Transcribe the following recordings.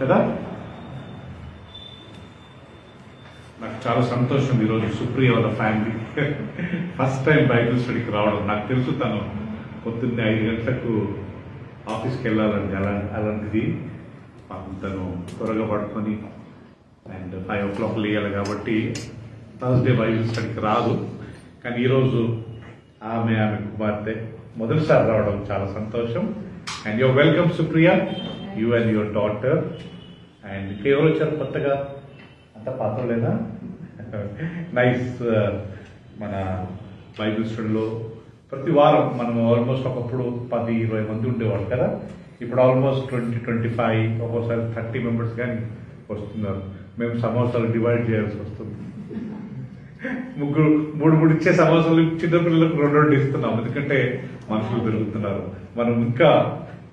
కదా. నాకు చాలా సంతోషం ఈరోజు సుప్రియ వాళ్ళ ఫ్యామిలీ ఫస్ట్ టైం బైబిల్ స్టడీకి రావడం. నాకు తెలుసు తను పొద్దున్నే 5 గంటలకు ఆఫీస్కి వెళ్ళాలని, అలాంటిది పాపం తను త్వరగా పడుకొని అండ్ 5 o'clock లేయాలి కాబట్టి థర్స్డే బైబిల్ స్టడీకి రాదు. కానీ ఈరోజు ఆమె కుమార్తె మొదటిసారి రావడం చాలా సంతోషం. And your welcome Supriya, you and your daughter. And ఎవరు వచ్చారు కొత్తగా? అంత పాత్రలేనా? నైస్. మన బైబిల్ స్టడీలో ప్రతి వారం మనం ఆల్మోస్ట్ ఒకప్పుడు 10-20 మంది ఉండేవాళ్ళు కదా. ఇప్పుడు ఆల్మోస్ట్ 20-25, ఒక్కోసారి 30 మెంబర్స్ కానీ వస్తున్నారు. మేము సమోసాలు డివైడ్ చేయాల్సి వస్తుంది. మూడు ఇచ్చే సమోసాలు చిన్నపిల్లలకు 2 ఇస్తున్నాం, ఎందుకంటే మనుషులు పెరుగుతున్నారు. మనం ఇంకా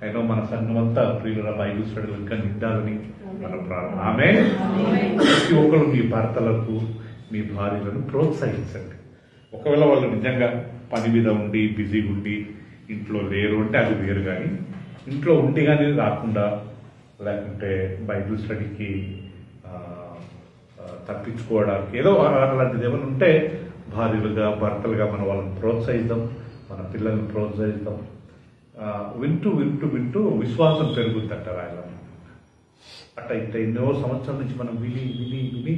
అయినా మన సంఘం అంతా ప్రియుల బైబిల్ స్టడీలు ఇంకా నిండాలని మన ప్రార్థన. ఆమేన్. ప్రతి ఒక్కరు మీ భర్తలకు, మీ భార్యలను ప్రోత్సహించండి. ఒకవేళ వాళ్ళు నిజంగా పని మీద ఉండి బిజీగా ఉండి ఇంట్లో లేరు అంటే అది వేరు, కానీ ఇంట్లో ఉండి కానీ రాకుండా లేకుంటే బైబిల్ స్టడీకి తప్పించుకోవడానికి ఏదో అలాంటిది ఏమైనా ఉంటే భార్యలుగా భర్తలుగా మనం వాళ్ళని ప్రోత్సహిద్దాం, మన పిల్లల్ని ప్రోత్సహిద్దాం. వింటూ వింటూ వింటూ విశ్వాసం పెరుగుతుంటారు ఆయన. అట్లా ఇట్లా ఎన్నో సంవత్సరాల నుంచి మనం విని విని విని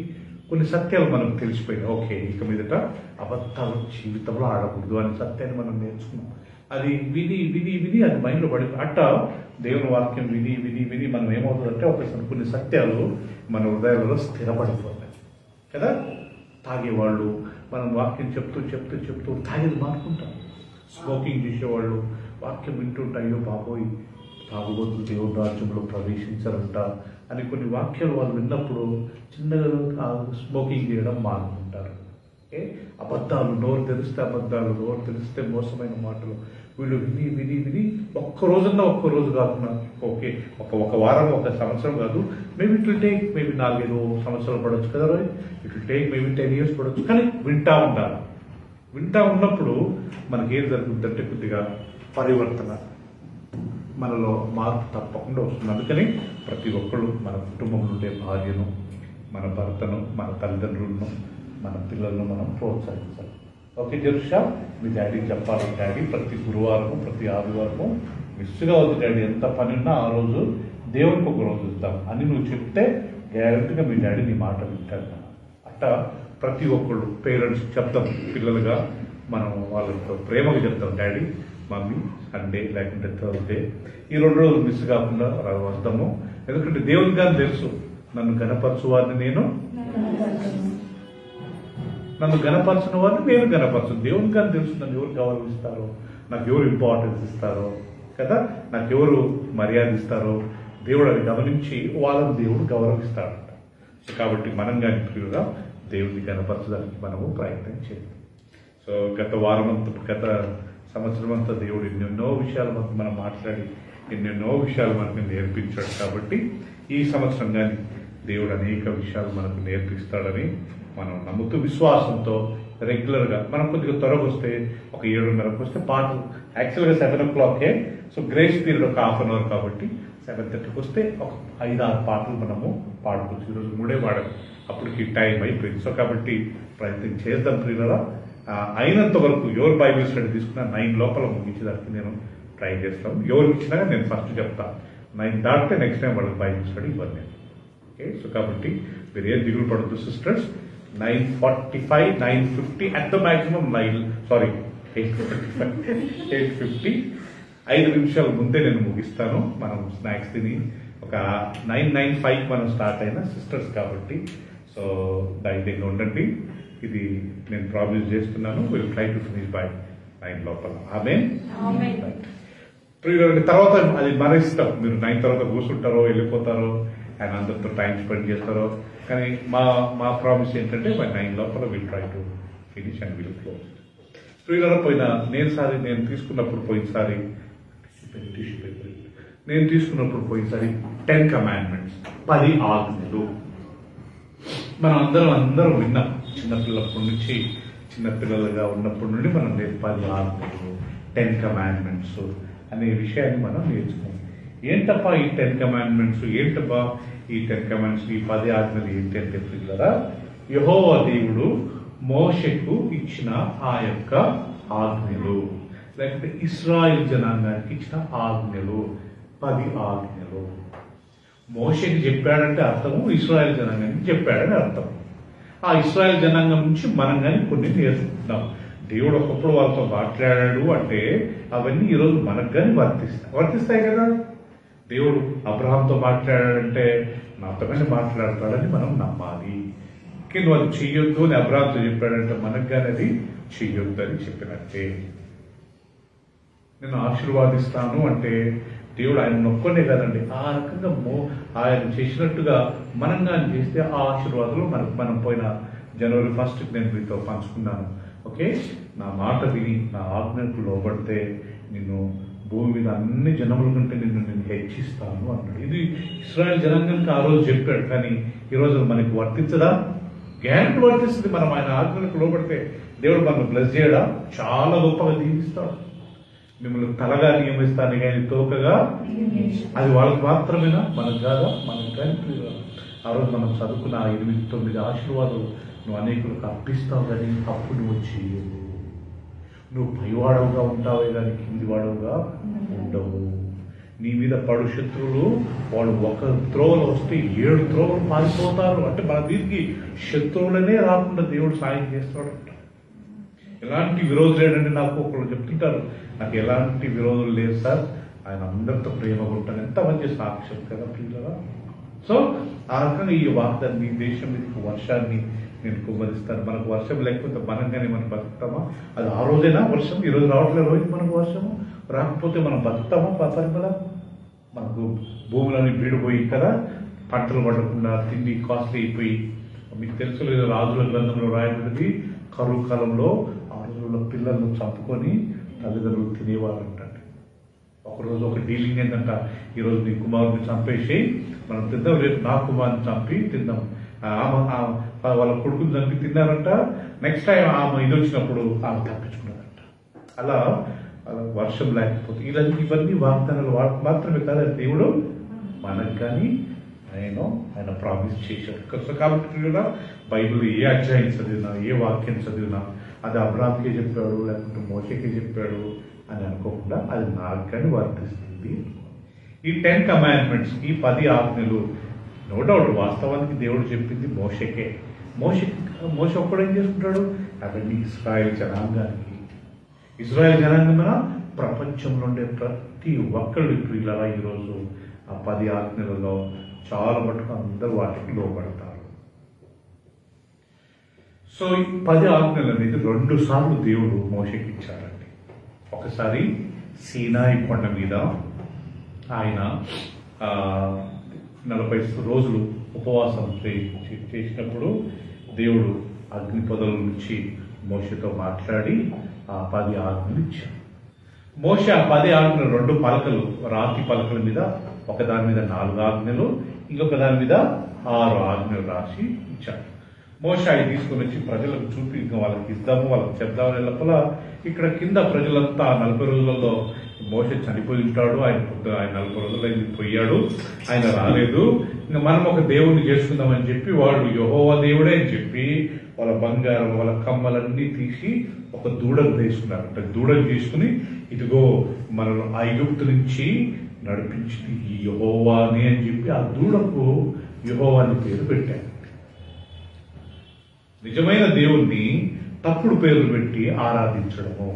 కొన్ని సత్యాలు మనకు తెలిసిపోయినాయి. ఓకే, ఇక మీదట అబద్ధాలు జీవితంలో ఆడకూడదు అనే సత్యాన్ని మనం నేర్చుకున్నాం. అది విని విని విని అది మైండ్లో పడి అట్ట దేవుని వాక్యం విని విని విని మనం ఏమవుతుందంటే ఒకసారి కొన్ని సత్యాలు మన హృదయాలలో స్థిరపడిపోతాయి కదా. తాగేవాళ్ళు మనం వాక్యం చెప్తూ చెప్తూ చెప్తూ తాగేది మానుకుంటాం. స్మోకింగ్ చేసేవాళ్ళు వాక్యం వింటుంటా, అయ్యో బాబోయ్ తాగుబోతులు దేవుని రాజ్యంలో ప్రవేశించారంట అని కొన్ని వాక్యాలు వాళ్ళు విన్నప్పుడు చిన్నగా స్మోకింగ్ చేయడం మానుకుంటారు. ఓకే, అబద్ధాలు నోరు తెరిస్తే అబద్ధాలు, నోరు తెరిస్తే మోసమైన మాటలు వీళ్ళు విని విని విని ఒక్క రోజు కాకుండా ఓకే ఒక వారం, ఒక సంవత్సరం కాదు, maybe it will take maybe 4-5 సంవత్సరాలు పడవచ్చు కదా, it will take maybe 10 years పడవచ్చు. కానీ వింటా ఉండాలి. వింటా ఉన్నప్పుడు మనకి ఏం జరుగుతుందంటే కొద్దిగా పరివర్తన, మనలో మార్పు తప్పకుండా వస్తుంది. అందుకని ప్రతి ఒక్కరు మన కుటుంబంలో ఉండే భార్యను, మన భర్తను, మన తల్లిదండ్రులను, మన పిల్లలను మనం ప్రోత్సహించాలి. ఓకే జరుషా, మీ డాడీకి చెప్పాలి, డాడీ ప్రతి గురువారము ప్రతి ఆదివారము మిస్గా వద్దు డాడీ, ఎంత పని ఉన్నా ఆ రోజు దేవునికి ఒక రోజు ఇద్దాం అని నువ్వు చెప్తే గ్యారెంటీగా మీ డాడీ నీ మాట వింటాడు. అట్టా ప్రతి ఒక్కళ్ళు పేరెంట్స్ చెప్తాం, పిల్లలుగా మనం వాళ్ళతో ప్రేమగా చెప్తాం, డాడీ మమ్మీ సండే లేకుంటే థర్స్డే ఈ 2 రోజులు మిస్ కాకుండా వస్తాము. ఎందుకంటే దేవునికి కానీ తెలుసు నన్ను గణపరచు వారిని నన్ను గణపరచిన వారిని నేను గణపరచను. దేవునికి కానీ తెలుసు నన్ను ఎవరు గౌరవిస్తారో, నాకు ఎవరు ఇంపార్టెన్స్ ఇస్తారో కదా, నాకు ఎవరు మర్యాద ఇస్తారో దేవుడు అది గమనించి వాళ్ళని దేవుడు గౌరవిస్తాడంట. సో కాబట్టి మనం కానీ ప్రియుగా దేవుడిని గణపరచడానికి మనము ప్రయత్నం చేయాలి. సో గత సంవత్సరం అంతా దేవుడు ఎన్నెన్నో విషయాలు మనం మాట్లాడి ఎన్నెన్నో విషయాలు మనకు నేర్పించాడు. కాబట్టి ఈ సంవత్సరం కానీ దేవుడు అనేక విషయాలు మనకు నేర్పిస్తాడని మనం నమ్ముతూ విశ్వాసంతో రెగ్యులర్గా మనం కొద్దిగా త్వరగా వస్తే ఒక 7:30కు వస్తే పాటలు యాక్చువల్గా 7 o'clock. సో గ్రేస్ పీరియడ్ ఒక 1/2 hour కాబట్టి 7:30కి వస్తే ఒక 5-6 పాటలు మనము పాడుకోవచ్చు. ఈరోజు 3 పాడాలి, అప్పటికి టైం అయిపోయింది. సో కాబట్టి ప్రయత్నం చేద్దాం ప్రియులరా. అయినంత వరకు ఎవరు బైబిల్ స్టడీ తీసుకున్నా 9 లోపల ముగించేదానికి నేను ట్రై చేస్తాను. ఎవరికి ఇచ్చినా నేను ఫస్ట్ చెప్తాను, 9 దాటితే నెక్స్ట్ టైం వాళ్ళకి బైబిల్ స్టడీ ఇవ్వండి. ఓకే, సో కాబట్టి మీరు ఏం దిగులు పడద్దు సిస్టర్స్. 9:45, 9:50 అట్ ద మ్యాక్సిమం 8:50 5 నిమిషాల ముందే నేను ముగిస్తాను. మనం స్నాక్స్ తిని ఒక 9:05 మనం స్టార్ట్ అయిన సిస్టర్స్ కాబట్టి సో ధైర్యంగా ఉండండి. ఇది నేను ప్రామిస్ చేస్తున్నాను. Will try to finish by 9 లోపల. ఆమేన్. తర్వాత అది మన ఇష్టం, మీరు 9 తర్వాత కూర్చుంటారో వెళ్ళిపోతారో అండ్ అందరితో టైం స్పెండ్ చేస్తారో. కానీ మా ప్రామిస్ ఏంటంటే బై 9 లోపల will try to finish and will close. నేను తీసుకున్నప్పుడు పోయినసారి 10 commandments 10 ఆజ్ఞలు మనం అందరం విన్నాం. చిన్నపిల్లలుగా ఉన్నప్పటి నుండి మనం 10 ఆజ్ఞలు 10 commandments అనే విషయాన్ని మనం నేర్చుకున్నాం. ఏంటప్పా ఈ 10 commandments, ఏంటబ్బా ఈ 10 కమాండ్స్, ఈ 10 ఆజ్ఞలు ఏంటంటే ప్రియులారా, యెహోవా దేవుడు మోషేకు ఇచ్చిన ఆ యొక్క ఆజ్ఞలు, లేకపోతే ఇశ్రాయేలు జనాంగానికి ఇచ్చిన ఆజ్ఞలు, 10 ఆజ్ఞలు. మోషేకి చెప్పాడంటే అర్థము ఇశ్రాయేలు జనాంగానికి చెప్పాడని అర్థం. ఆ ఇశ్రాయేలు జనాంగం నుంచి మనం కానీ కొన్ని నేర్చుకుంటున్నాం. దేవుడు ఒకప్పుడు వాళ్ళతో మాట్లాడాడు అంటే అవన్నీ ఈరోజు మనకు కానీ వర్తిస్తాయి కదా. దేవుడు అబ్రహాంతో మాట్లాడాడంటే నాతో కానీ మాట్లాడతాడని మనం నమ్మాలి. నువ్వు అది చెయ్యొద్దు అని అబ్రహాంతో చెప్పాడంటే మనకు కానీ అది చెయ్యొద్దు అని చెప్పినట్టే. నేను ఆశీర్వాదిస్తాను అంటే దేవుడు ఆయన నొక్కనే కదండి, ఆ రకంగా ఆయన చేసినట్టుగా మనం కానీ చేస్తే ఆ ఆశీర్వాదాలు మనం పోయిన జనవరి 1 నేను మీతో పంచుకున్నాను. ఓకే, నా మాట విని నా ఆజ్ఞకు లోబడితే నిన్ను భూమి మీద అన్ని జనముల కంటే నేను హెచ్చిస్తాను అన్నాడు. ఇది ఇశ్రాయేల్ జనాంగానికి ఆ రోజు చెప్పాడు. కానీ ఈరోజు మనకి వర్తించదా? గ్యారెంటీ వర్తిస్తుంది. మనం ఆయన ఆజ్ఞలకు లోబడితే దేవుడు మనం బ్లెస్ చేయడా? చాలా గొప్పగా దీవిస్తాడు. మిమ్మల్ని తలగా నియమిస్తాను కానీ తోకగా, అది వాళ్ళకి మాత్రమేనా? మనకు కాదా? మనకు కానీ ఆ రోజు మనం చదువుకున్న 8-9 ఆశీర్వాదాలు నువ్వు అనేకులకు అర్పిస్తావు కానీ అప్పుడు నువ్వు చేయవు. నువ్వు పైవాడవుగా ఉంటావే కానీ కింది వాడవుగా ఉండవు. నీ మీద పడు శత్రువులు వాళ్ళు ఒక త్రోవలు వస్తే 7 త్రోవలు పారిపోతారు. అంటే మన దీనికి శత్రువులనే రాకుండా దేవుడు సాయం చేస్తాడంట. ఎలాంటి విరోధులు లేడండి. నాకు ఒకళ్ళు చెప్తుంటారు, నాకు ఎలాంటి విరోధులు లేదు సార్, ఆయన అందరితో ప్రేమగా ఉంటాను. ఎంత మంచి సాక్ష్యం కదా పిల్లరా. సో ఆ రకంగా ఈ వాగ్దాన్ని, ఈ దేశం మీదకి వర్షాన్ని నేను కుమ్మరిస్తాను. మనకు వర్షం లేకపోతే మనం కానీ మనం బతుకుతామా? అది ఆ రోజేనా వర్షం? ఈరోజు రావట్లేదు రోజు మనకు వర్షము రాకపోతే మనం బతుకుతామా? పరిమళ మనకు భూములని బీడిపోయి కదా, పంటలు పడకుండా తిండి కాస్ట్లీ అయిపోయి. మీకు తెలుసు లేదు, రాజుల గ్రంథంలో రాయబడింది, కరువు కాలంలో ఆ రోజుల్లో పిల్లలను చంపుకొని తల్లిదండ్రులు తినేవారంట. ఒకరోజు ఒక డీలింగ్ ఏంటంట, ఈరోజు నీ కుమారుని చంపేసి మనం తిందాం, రేపు నా కుమారుని చంపి తిందాం. వాళ్ళ కొడుకుని చంపి తిన్నారంట. నెక్స్ట్ టైం ఆమె ఇది వచ్చినప్పుడు ఆమె తప్పించుకున్నారంట. అలా వర్షం లేకపోతే ఇవన్నీ వాగ్దానాలు మాత్రమే కాదు, దేవుడు మనకు కానీ ఆయన ప్రామిస్ చేశాడు. కాబట్టి కూడా బైబిల్ ఏ అధ్యాయం చదివినా, ఏ వాక్యం చదివినా అది అబ్రాహాంకే చెప్పాడు లేకుంటే మోషేకే చెప్పాడు అని అనుకోకుండా అది నాకు కానీ వర్తిస్తుంది. ఈ 10 కమాండ్మెంట్స్, ఈ 10 ఆజ్ఞలు నో డౌట్ వాస్తవానికి దేవుడు చెప్పింది మోషేకే. మోషే ఒక్కడేం చేసుకుంటాడు? అవన్నీ ఇశ్రాయేల్ జనాంగానికి. ఇశ్రాయేల్ జనాంగమైన ప్రపంచంలో ఉండే ప్రతి ఒక్కళ్ళు ఇలా ఈరోజు ఆ 10 ఆజ్ఞలలో చాలా మటుకు అందరూ వాటికి లోపడతారు. సో ఈ 10 ఆజ్ఞలు అనేది 2 సార్లు దేవుడు మోషేకి ఇచ్చాడండి. ఒకసారి సీనాయి కొండ మీద ఆయన 40 రోజులు ఉపవాసం చేసినప్పుడు దేవుడు అగ్ని పొదల నుంచి మోషేతో మాట్లాడి ఆ 10 ఆజ్ఞలు ఇచ్చాడు. మోషే ఆ 10 ఆజ్ఞలు 2 పలకలు, రాతి పలకల మీద ఒకదాని మీద 4 ఆజ్ఞలు, ఇంకొక దాని మీద 6 ఆజ్ఞలు రాసి ఇచ్చాడు. మోషే అవి తీసుకొని వచ్చి ప్రజలకు చూపి ఇంకా వాళ్ళకి ఇద్దాము, వాళ్ళకి చెప్దామని లోపల ఇక్కడ కింద ప్రజలంతా 40 రోజులలో మోషే చనిపోయి ఉంటాడు. ఆయన 40 రోజులు పోయాడు, ఆయన రాలేదు. ఇంకా మనం ఒక దేవుడిని చేసుకుందామని చెప్పి వాళ్ళు యెహోవా దేవుడే అని చెప్పి వాళ్ళ బంగారం, వాళ్ళ కమ్మలన్నీ తీసి ఒక దూడను తీసుకున్నారంట. దూడను తీసుకుని ఇదిగో మనల్ని ఐగుప్తు నుంచి నడిపించింది ఈ యెహోవాని అని చెప్పి ఆ దూడకు యెహోవాని పేరు పెట్టారు. నిజమైన దేవుణ్ణి తప్పుడు పేర్లు పెట్టి ఆరాధించడము.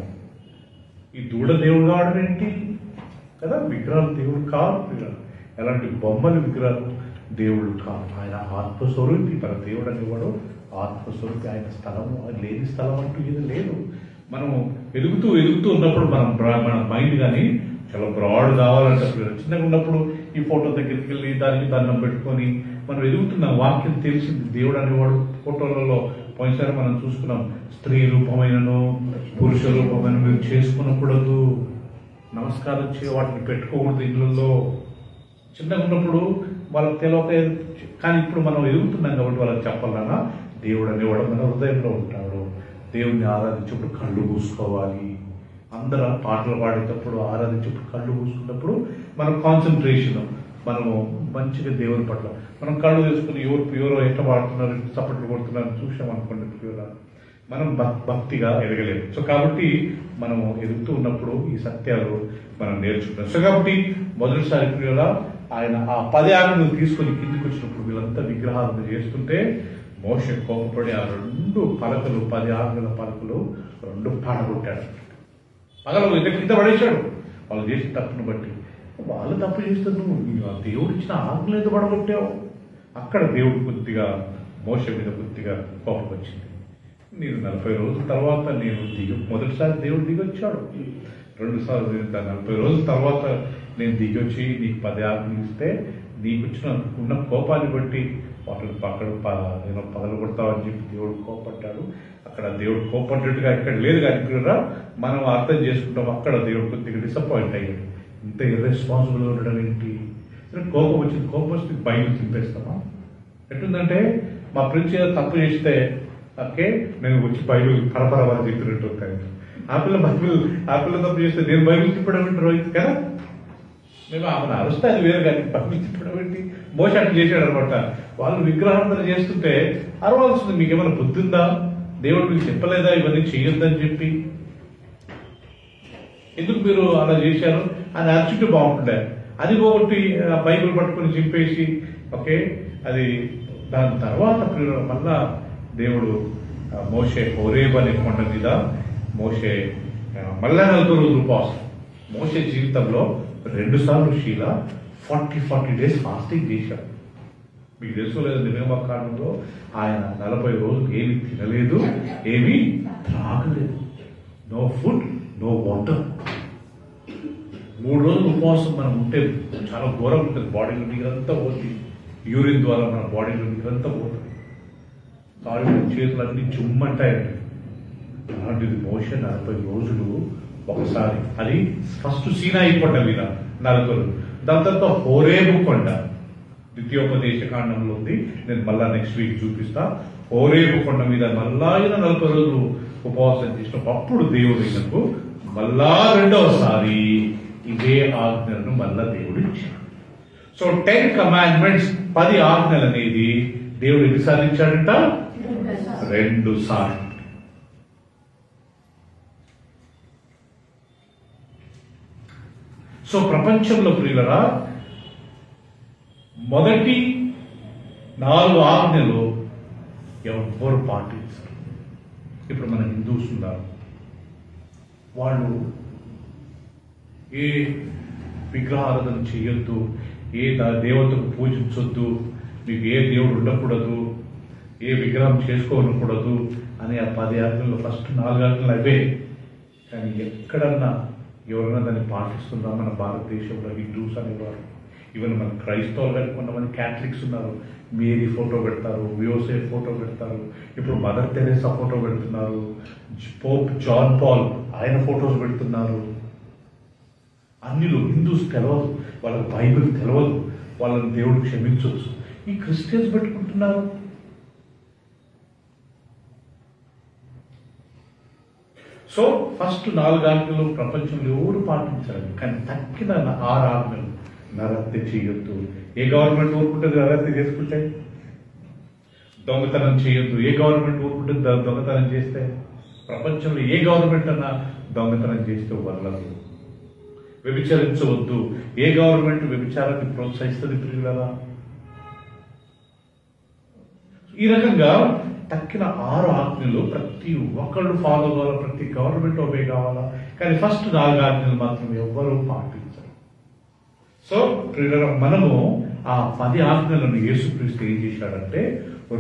ఈ దూడ దేవుడు కావడం ఏంటి కదా, విగ్రహాలు దేవుడు కాదు. ఎలాంటి బొమ్మలు విగ్రహాలు దేవుడు కాదు. ఆయన ఆత్మస్వరూపి. మన దేవుడు అనేవాడు ఆత్మస్వరూపి. ఆయన స్థలము లేని స్థలం అంటూ ఇది లేదు. మనము ఎదుగుతూ ఉన్నప్పుడు మన మైండ్ కానీ చాలా బ్రాడ్ కావాలంటే చిన్నగా ఉన్నప్పుడు ఈ ఫోటో దగ్గరికి వెళ్ళి దానికి దండం పెట్టుకొని మనం ఎదుగుతున్నాం. వాక్యం తెలిసింది. దేవుడు అనేవాడు ఫోటోలలో పోయినసారి మనం చూసుకున్నాం, స్త్రీ రూపమైనను పురుష రూపమైన మీరు చేసుకున్నప్పుడు నమస్కారం వాటిని పెట్టుకోకూడదు ఇళ్ళల్లో. చిన్నగా ఉన్నప్పుడు వాళ్ళకి తెలియక, కానీ ఇప్పుడు మనం ఎదుగుతున్నాం కాబట్టి వాళ్ళకి చెప్పాలన్నా దేవుడు అనేవాడు మన హృదయంలో ఉంటాడు. దేవుడిని ఆరాధించేప్పుడు కళ్ళు మూసుకోవాలి. అందరూ పాటలు పాడేటప్పుడు ఆరాధించేప్పుడు కళ్ళు మూసుకున్నప్పుడు మన కాన్సన్ట్రేషన్ మనము మంచిగా దేవుని పట్ల మనం కళ్ళు తీసుకుని ఎవరో ఎట్లా వాడుతున్నారు, చప్పట్లు కొడుతున్నారు చూసామనుకోండి ప్రియుల, మనం భక్తిగా ఎదగలేము. సో కాబట్టి మనము ఎదుగుతూ ఉన్నప్పుడు ఈ సత్యాలు మనం నేర్చుకుంటాం. సో కాబట్టి మొదటిసారి ప్రియుల ఆయన ఆ 10 ఆజ్ఞలు తీసుకొని కిందికి వచ్చినప్పుడు వీళ్ళంతా విగ్రహాలను చేస్తుంటే మోషే కోపపడి ఆ 2 పలకలు 10 ఆజ్ఞల పలకలు 2 పాడగొట్టాడు. పగలు కింద పడేశాడు. వాళ్ళు చేసిన తప్పును బట్టి. వాళ్ళు తప్పు చేస్తే నువ్వు దేవుడు ఇచ్చిన ఆజ్ఞలు ఎందుకు పడగొట్టావు? అక్కడ దేవుడు కొద్దిగా మోషే మీద కొద్దిగా కోపం వచ్చింది. నేను 40 రోజుల తర్వాత మొదటిసారి దేవుడు దిగొచ్చాడు. 2 సార్లు 40 రోజుల తర్వాత నేను దిగొచ్చి నీకు 10 ఆజ్ఞలు ఇస్తే నీకు ఉన్న కోపాన్ని బట్టి వాటిని నేను పగలు కొడతావని చెప్పి దేవుడు కోపడ్డాడు. అక్కడ దేవుడు కోపడ్డట్టుగా ఇక్కడ లేదు. కానీ మనం అర్థం చేసుకుంటాం అక్కడ దేవుడు కొద్దిగా డిసప్పాయింట్ అయ్యాడు. ఇంత ఇర్రెస్పాన్సిబుల్గా ఉండడం ఏంటి? కోపం వచ్చింది. కోపం వస్తే బైబిల్ చింపేస్తామా? ఎట్టుందంటే మా ఫ్రెండ్స్ ఏదో తప్పు చేస్తే ఓకే నేను వచ్చి బైబిల్ పరపరవారు చెప్పినట్టు ఉంటాను. ఆ పిల్ల తప్పు చేస్తే నేను బైబిల్ తిప్పడం ఏంటి రోహిత్ కదా? మేము ఆమెను అరుస్తే అది వేరు, కానీ బైబిల్ తిప్పడం ఏంటి? మోషే అట్లా చేశాడు అనమాట. వాళ్ళు విగ్రహార్థన చేస్తుంటే అరవాల్సింది. మీకు ఏమైనా బుద్ధి ఉందా? దేవుడు మీకు చెప్పలేదా ఇవన్నీ చేయొద్దని చెప్పి? ఎందుకు మీరు అలా చేశారు అని అర్చుంటే బాగుంటుండే. అది ఒకటి బైబిల్ పట్టుకుని చింపేసి ఓకే అది దాని తర్వాత మళ్ళా దేవుడు మోషే హోరేబ్ అనే కొండ మీద మోషే మళ్ళా 40 రోజులు ఉపవాసం. మోషే జీవితంలో 2 సార్లు షీలా 40 డేస్ ఫాస్టింగ్ చేశాడు. మీకు తెలుసుకోలేదు, నిర్గమకాండంలో ఆయన 40 రోజులు ఏమి తినలేదు, ఏమీ త్రాగలేదు. No food no water. 3 రోజులు ఉపవాసం మనం ఉంటే చాలా ఘోరంగా ఉంటుంది. బాడీలో నీరంతా పోతుంది. యూరిన్ ద్వారా మన బాడీలో నీరంతా పోతుంది. కాళ్ళు చేతులన్నీ చుమ్మంటాయండి. అలాంటిది మోషే 40 రోజులు ఒకసారి. అది ఫస్ట్ సీనాయి కొండ మీద 40 రోజులు. దాని తర్వాత హోరేబు కొండ ద్వితీయోపదేశ కాండంలో ఉంది. నేను మళ్ళా నెక్స్ట్ వీక్ చూపిస్తా. హోరేబు కొండ మీద మళ్ళా 40 రోజులు ఉపవాసం చేసినప్పుడు అప్పుడు దేవుడు ఈయనకు మళ్ళా 2వసారి ఇదే ఆజ్ఞలను మళ్ళా దేవుడు ఇచ్చాడు. సో 10 కమాండ్మెంట్స్ 10 ఆజ్ఞలు అనేది దేవుడు ఎన్నిసార్లు ఇచ్చాడంట? 2 సార్లు. సో ప్రపంచంలో ప్రియులరా మొదటి 4 ఆజ్ఞలు ఎవరు పాటించారు? ఇప్పుడు మన హిందూస్ ఉన్నారు, వాళ్ళు ఏ విగ్రహారాధన చేయొద్దు, ఏ దేవతకు పూజించొద్దు, మీకు ఏ దేవుడు ఉండకూడదు, ఏ విగ్రహం చేసుకోకూడదు అని ఆ 10 ఆజ్ఞలు ఫస్ట్ 4 ఆజ్ఞలు అవే. కానీ ఎక్కడన్నా ఎవరైనా దాన్ని పాటిస్తున్నా మన భారతదేశంలో హిందూస్ అనేవారు, ఈవెన్ మన క్రైస్తవులు కానీ కొంతమంది క్యాథలిక్స్ ఉన్నారు. మేరీ ఫోటో పెడతారు, యోసేఫ్ ఫోటో పెడతారు, ఇప్పుడు మదర్ తెరేసా ఫోటో పెడుతున్నారు, పోప్ జాన్ పాల్ ఆయన ఫోటోస్ పెడుతున్నారు. అన్నిలో హిందూస్ తెలియదు, వాళ్ళకి బైబిల్ తెలియదు, వాళ్ళని దేవుడు క్షమించవచ్చు. ఈ క్రిస్టియన్స్ పెట్టుకుంటున్నారు. సో ఫస్ట్ 4 ఆజ్ఞలు ప్రపంచంలో ఎవరు పాటించాలి. కానీ తక్కిన 6 ఆజ్ఞలు నరహత్య చేయొద్దు. ఏ గవర్నమెంట్ ఊరుకుంటుంది నరహత్య చేసుకుంటే? దొంగతనం చేయొద్దు. ఏ గవర్నమెంట్ ఊరుకుంటుంది దొంగతనం చేస్తే? ప్రపంచంలో ఏ గవర్నమెంట్ అన్నా దొంగతనం చేస్తే వదలదు. వ్యభిచరించవద్దు. ఏ గవర్నమెంట్ వ్యభిచారాన్ని ప్రోత్సహిస్తుంది ప్రియులారా? ఈ రకంగా తక్కిన 6 ఆజ్ఞలు ప్రతి ఒక్కళ్ళు ఫాలో కావాలా, ప్రతి గవర్నమెంట్ ఒబే కావాలా. కానీ ఫస్ట్ 4 ఆజ్ఞలు మాత్రం ఎవ్వరూ పాటించరు. సో ప్రియులారా మనము ఆ 10 ఆజ్ఞలను యేసుక్రీస్తు ఏం చేశాడంటే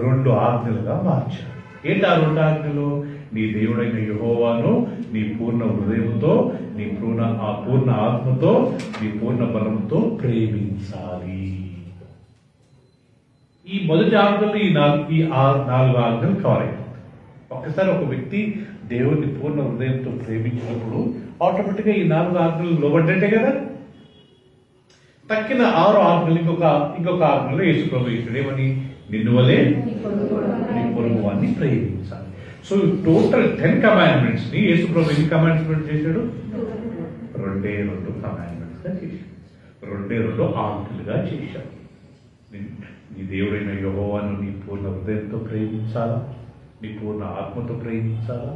2 ఆజ్ఞలుగా మార్చాడు. ఏంటి ఆ 2 ఆజ్ఞలు? నీ దేవుడైన యెహోవాను నీ పూర్ణ హృదయంతో, నీ పూర్ణ ఆత్మతో, నీ పూర్ణ బలంతో ప్రేమించాలి. ఈ మొదటి ఆజ్ఞలు ఈ 4 ఆజ్ఞలు కవర్ అయిపోతాయి. ఒక్కసారి ఒక వ్యక్తి దేవుడిని పూర్ణ హృదయంతో ప్రేమించినప్పుడు ఆటోమేటిక్గా ఈ 4 ఆజ్ఞలు లోబడ్డంటే కదా. తక్కిన 6 ఆజ్ఞలు ఇంకొక ఆజ్ఞలో యేసు ప్రభు ఇచ్చాడు. ఏమని? నిన్ను వలె నీ పొరుగువాన్ని ప్రేమించాలి. సో టోటల్ 10 కమాండ్మెంట్స్ ని యేసు ప్రభు ఎన్ని కమాండ్మెంట్స్ చేశాడు? 2 కమాండ్మెంట్స్ గా చేశాడు. రెండు ఆజ్ఞలుగా చేశాడు. నీ దేవుడైన యెహోవాను నీ పూర్ణ హృదయంతో ప్రేమించాలా, నీ పూర్ణ ఆత్మతో ప్రేమించాలా.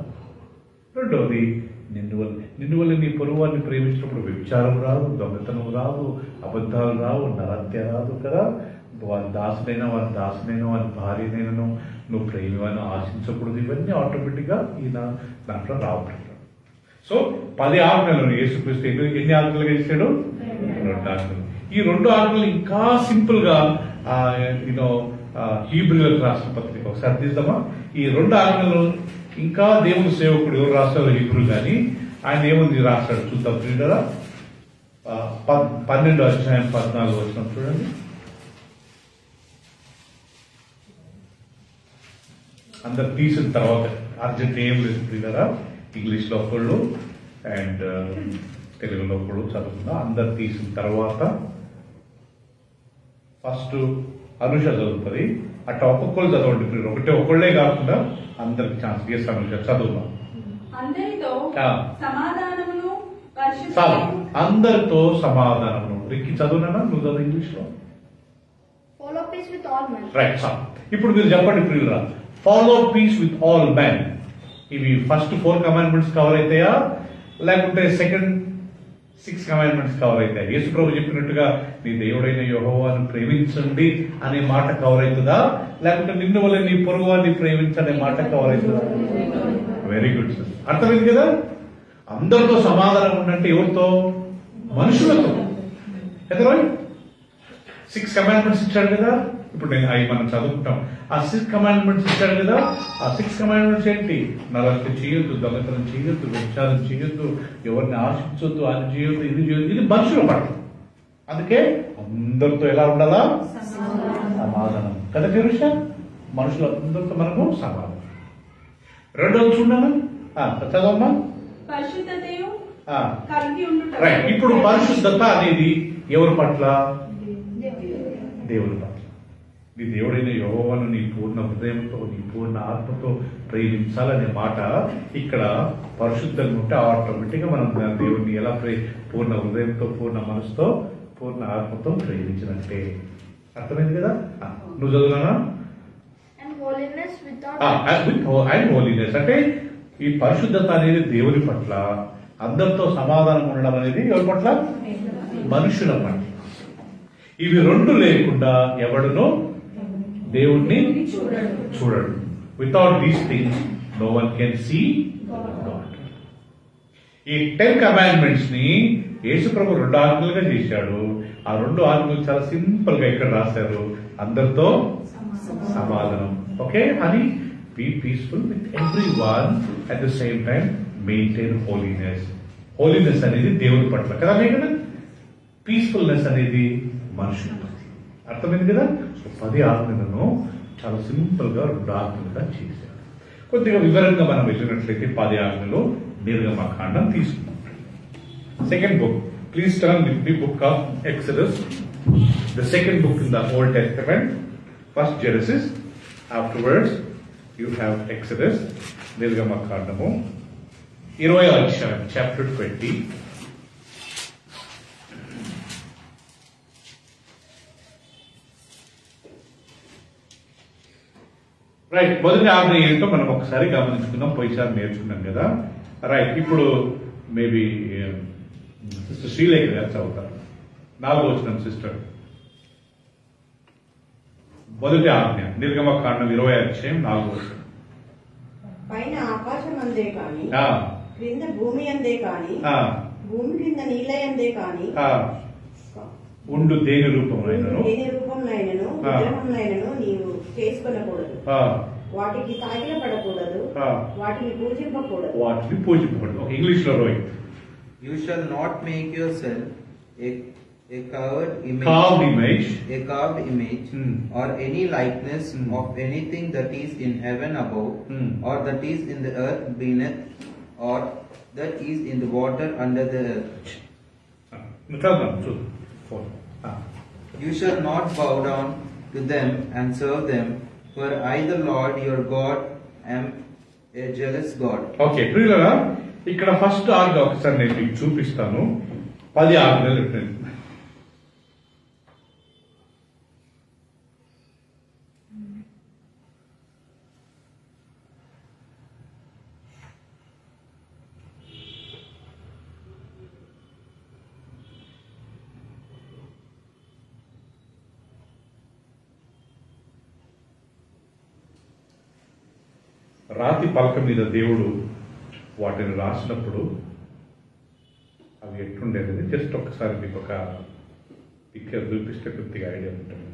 రెండవది నిన్ను వల్ల నీ పొరుగువారిని ప్రేమించినప్పుడు వ్యభిచారం రాదు, దొంగతనం రాదు, అబద్ధాలు రావు, నరహత్య రాదు కదా. వారి దాసునైనా వారి భార్యనైనాను నువ్వు ప్రేమివాన్ని ఆశించకూడదు. ఇవన్నీ ఆటోమేటిక్గా ఈయన దాంట్లో రావట్లేదు. సో 10 ఆజ్ఞలను యేసుక్రీస్తు ఎన్ని ఆజ్ఞలుగా ఇచ్చాడు? 2 ఆజ్ఞలు. ఈ 2 ఆజ్ఞలు ఇంకా సింపుల్ గా హీబ్రూలకు రాసిన పత్రిక ఒకసారి తీద్దామా? ఈ 2 ఆజ్ఞలు ఇంకా దేవుని సేవకుడు ఎవరు రాస్తారో హీబ్రూ కానీ ఆయన ఏముంది రాస్తాడు చూద్దాం. చూడరా 12వ అధ్యాయం 14 వచనం చూడండి. అందరు తీసిన తర్వాత అర్జెంట్ ఏం లేదు ప్రియులరా. ఇంగ్లీష్లో ఒకళ్ళు అండ్ తెలుగులో ఒకళ్ళు చదువుకున్నా. అందరు తీసిన తర్వాత ఫస్ట్ అనుష చదువుతుంది. అట్లా ఒక్కొక్కరు చదవండి ప్రియులు, ఒకళ్ళే కాకుండా అందరికి ఛాన్స్. ఎస్ అనుష చదువుదాం. అందరితో సమాధానము. రిక్కి చదువునా? నువ్వు చదువు ఇంగ్లీష్ లో. Right sir. ఇప్పుడు మీరు చెప్పండి ప్రియులరా, follow peace with all men. ఇవి ఫస్ట్ 4 కమాండ్మెంట్స్ కవర్ అవుతాయా, లేకుంటే సెకండ్ 6 కమాండ్మెంట్స్ కవర్ అవుతాయి? యేసు ప్రభు చెప్పినట్టుగా నీ దేవుడైన యెహోవాను ప్రేమించండి అనే మాట కవర్ అవుతుందా, లేకుంటే నిన్ను వల్ల నీ పొరుగు వారిని ప్రేమించనే మాట కవర్ అవుతుందా? వెరీ గుడ్ సార్, అర్థమైంది కదా. అందరితో సమాధానం ఉండంటే ఎవరితో? మనుషులతో కదా. 6 కమాండ్మెంట్స్ ఇచ్చాడు కదా. ఇప్పుడు అవి మనం చదువుకుంటాం. ఆ 6 కమాండ్మెంట్స్ ఇచ్చాడు కదా. ఆ 6 కమాండ్మెంట్స్ ఏంటి? నరహత్య చేయొద్దు, దొంగతనం చేయొద్దు, వ్యభిచారం చేయొద్దు, ఎవరిని ఆశించొద్దు, అది చేయొద్దు, ఇది చేయొద్దు. ఇది మనుషుల పట్ల. అందుకే అందరితో ఎలా ఉండాలా? సమాధానం కదా తిరుష. మనుషులందరితో మనకు సమాధానం. రెండోది చూడమ్మా, చదవమ్మా. రైట్. ఇప్పుడు పరిశుద్ధత అనేది ఎవరి పట్ల? దేవుని పట్ల. నీ దేవుడైన యెహోవాను నీ పూర్ణ హృదయంతో నీ పూర్ణ ఆత్మతో ప్రేమించాలనే మాట ఇక్కడ పరిశుద్ధంగా ఉంటే ఆటోమేటిక్గా మనం దేవుడిని ఎలా పూర్ణ హృదయంతో, పూర్ణ మనసుతో, పూర్ణ ఆత్మతో ప్రేమించినట్టే. అర్థమైంది కదా. నువ్వు చదువునా? అండ్ హోలీనెస్ అంటే ఈ పరిశుద్ధత అనేది దేవుని పట్ల, అందరితో సమాధానం ఉండడం అనేది ఎవరి పట్ల? మనుషుల పట్ల. ఇవి 2 లేకుండా ఎవడునో దేవుణ్ణి చూడడు. Without these things no one can see God. ఈ 10 కమాండ్మెంట్స్ ని యేసు ప్రభు 2 ఆజ్ఞలుగా చేశాడు. ఆ 2 ఆజ్ఞలు చాలా సింపుల్ గా ఇక్కడ రాశారు. అందరితో సమాధానం. ఓకే అని be peaceful with everyone, at the same time maintain holiness. Holiness అనేది దేవుని పట్ల కదా, కదా. పీస్ఫుల్నెస్ అనేది మనుషులు. అర్థమైంది కదా. సో 10 ఆజ్ఞలను చాలా సింపుల్ గా 2 ఆజ్ఞలుగా చేశారు. కొద్దిగా వివరంగా మనం వెళ్ళినట్లయితే 10 ఆజ్ఞలు నిర్గమకాండం తీసుకుంటాం. Second book, please turn with the book of Exodus, the second book in the old testament. First Genesis, afterwards you have Exodus. నిర్గమకాండము 20వ అధ్యాయం, చాప్టర్ 20. రైట్. మొదటి ఆజ్ఞ ఏంటో మనం ఒకసారి గమనించుకుందాం. పోయిసారి నేర్చుకున్నాం కదా. రైట్. ఇప్పుడు మేబీ సిస్టర్ శ్రీలేఖ గారు చదువుతారు. 4వ వచనం సిస్టర్. మొదటి ఆజ్ఞ నిర్గమకాండం 20వ అధ్యాయం 4వ వచనం. పైన ఆకాశం అందే కాని, క్రింద భూమి అందే కాని, భూమి కింద నీళ్ళ అందే కాని ఉండు దేని రూపంలో విగ్రహంనైనను నీవు చేసుకొనకూడదు. వాటికి తాగిలపడకూడదు, వాటిని పూజింపకూడదు. ఇంగ్లీష్ లో రోయ్. You shall not make yourself a carved image or any likeness of anything that is in heaven above, or that is in the earth beneath, or that is in the water under the earth. You shall not bow down to them and serve them, for I the Lord your God am a jealous God. Okay ప్రియులారా, ఇక్కడ first ఆజ్ఞ ఒకసారి నేను మీకు చూపిస్తాను. 10 ఆజ్ఞలు రాతి పలక మీద దేవుడు వాటిని రాసినప్పుడు అవి ఎట్లుండేది జస్ట్ ఒక్కసారి మీకు ఒక పిక్చర్ చూపిస్తే కొద్దిగా ఐడియా ఉంటుంది.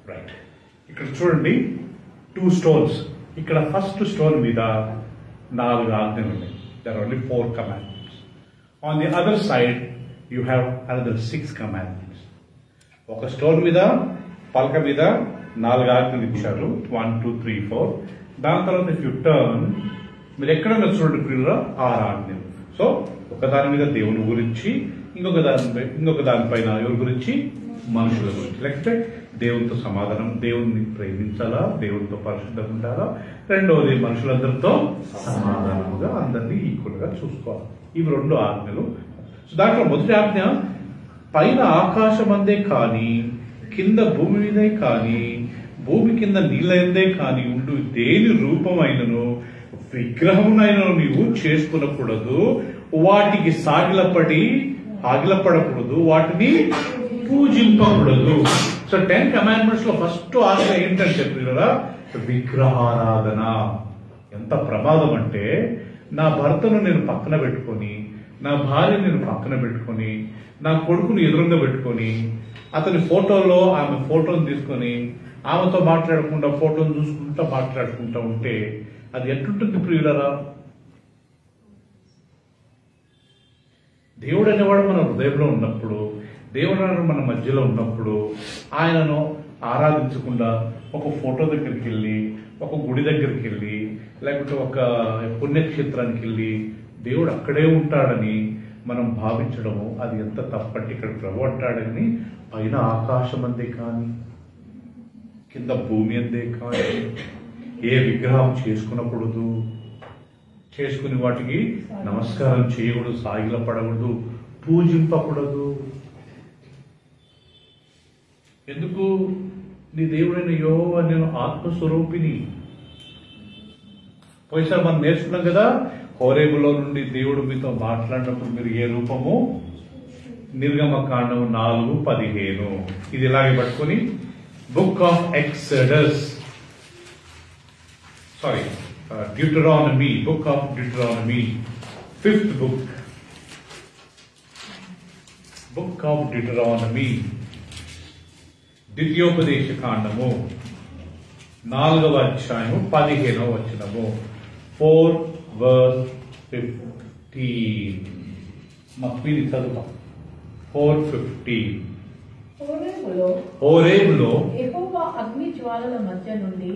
రైట్, ఇక్కడ చూడండి 2 స్టోన్స్. ఇక్కడ ఫస్ట్ స్టోన్ మీద 4 ఆజ్ఞలు ఉన్నాయి. There only 4 commandments. On the other side you have another 6 commandments. ఒక స్టోన్ మీద పలక మీద 4 ఆజ్ఞలు ఇచ్చారు, 1 2 3 4. దాని తర్వాత ఇఫ్ యు టర్న్ మీరు ఎక్కడైనా చూడండి ప్రియుల 6 ఆజ్ఞలు. సో ఒకదాని మీద దేవుని గురించి, ఇంకొక దానిపైన ఎవరి గురించి, మనుషుల గురించి. లేకపోతే దేవునితో సమాధానం, దేవుణ్ణి ప్రేమించాలా, దేవునితో పరిశుద్ధంగా ఉండాలా, రెండవది మనుషులందరితో సమాధానముగా అందరినీ ఈక్వల్ గా చూసుకోవాలి. ఇవి 2 ఆజ్ఞలు. సో దాంట్లో మొదటి ఆజ్ఞ, పైన ఆకాశం అందే కానీ కింద భూమి మీదే కానీ భూమి కింద నీళ్ళందే కానీ ఉండు దేని రూపమైనను విగ్రహమునైనను నీవు చేసుకునకూడదు, వాటికి ఆగిలపడకూడదు, వాటిని పూజింపకూడదు. సో 10 commandments లో ఫస్ట్ ఆజ్ఞ ఏంటంటే పిల్లరా, విగ్రహారాధన. ఎంత ప్రమాదం అంటే, నా భర్తను నేను పక్కన పెట్టుకొని, నా భార్యను నేను పక్కన పెట్టుకొని, నా కొడుకుని ఎదురుగా పెట్టుకొని, అతని ఫోటోలో ఆమె ఫోటోను తీసుకొని ఆమెతో మాట్లాడకుండా ఫోటోను చూసుకుంటా మాట్లాడుకుంటా ఉంటే అది ఎట్లుంటుంది ప్రియులరా? దేవుడు అనేవాడు మన హృదయంలో ఉన్నప్పుడు, దేవుడు మన మధ్యలో ఉన్నప్పుడు ఆయనను ఆరాధించకుండా ఒక ఫోటో దగ్గరికి వెళ్ళి, ఒక గుడి దగ్గరికి వెళ్ళి, లేకపోతే ఒక పుణ్యక్షేత్రానికి వెళ్ళి దేవుడు అక్కడే ఉంటాడని మనం భావించడము అది ఎంత తప్పంటే, ఇక్కడ ప్రభు అంటాడని పైన ఆకాశం అందే కానీ కింద భూమి అందే కానీ ఏ విగ్రహం చేసుకునకూడదు, చేసుకుని వాటికి నమస్కారం చేయకూడదు, సాగిలపడకూడదు, పూజింపకూడదు. ఎందుకు? నీ దేవుడైన యెహోవా నేను ఆత్మస్వరూపిని. పోయిసారి మనం నేర్చుకున్నాం కదా, హోరేబులో నుండి దేవుడు మీతో మాట్లాడినప్పుడు మీరు ఏ రూపము, నిర్గమకాండం 4:15. ఇది ఇలాగే పట్టుకొని book of Exodus, sorry Deuteronomy, book of Deuteronomy 5th book, book of Deuteronomy ద్వితీయోపదేశ కాండము 4వ అధ్యాయము 15వ వచనము 4:15. మక్మీని చదువు. 4:15. హోరేబులో యెహోవా అగ్ని జ్వాలల మధ్య నుండి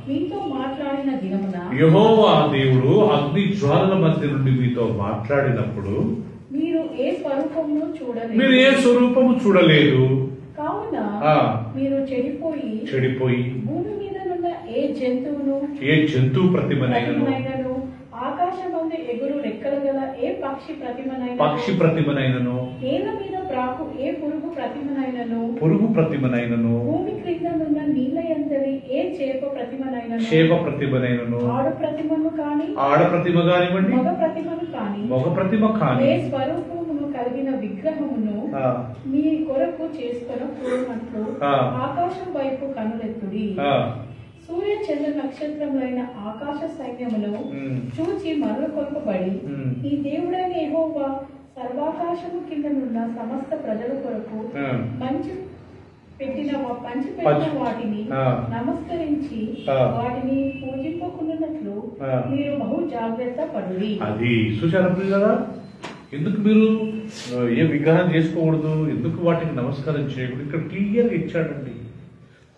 మీతో మాట్లాడిన దినమున, యెహోవా దేవుడు అగ్ని జ్వాలల మధ్య నుండి మీతో మాట్లాడినప్పుడు మీరు ఏ స్వరూపము చూడలేదు. కావున మీరు చెడిపోయి భూమి మీద నున్న ఏ జంతువు ప్రతిమనైనను, ఆకాశమందు ఎగురు రెక్కలు గల ఏ పక్షి ప్రతిమనైనను, నేల మీద ప్రాకు ఏ పురుగు ప్రతిమనైనను, భూమి క్రింద నున్న నీళ్ళ యందలి ఏ చేప ప్రతిమనైనను, ఆడ ప్రతిమ కానివ్వండి, మగ ప్రతిమ కాని ఏ స్వరూపమును కలిగిన విగ్రహమును మీ కొరకు చేసుకొనకూడనట్లు ఆకాశం వైపు కనులెత్తుడి. సూర్య చంద్ర నక్షత్రములైన ఆకాశ సైన్యములో చూచి మరల కొలపబడి, ఈ దేవుడైన యెహోవా సర్వాకాశము కింద నున్న సమస్త ప్రజల కొరకు పంచి పెట్టిన వాటిని నమస్కరించి వాటిని పూజింపకున్నట్లు మీరు బహు జాగ్రత్త పడుడి. అది చూశారా కదా, ఎందుకు మీరు ఏ విగ్రహం చేసుకోకూడదు, ఎందుకు వాటికి నమస్కారం చేయకూడదు, ఇక్కడ క్లియర్గా ఇచ్చాడండి.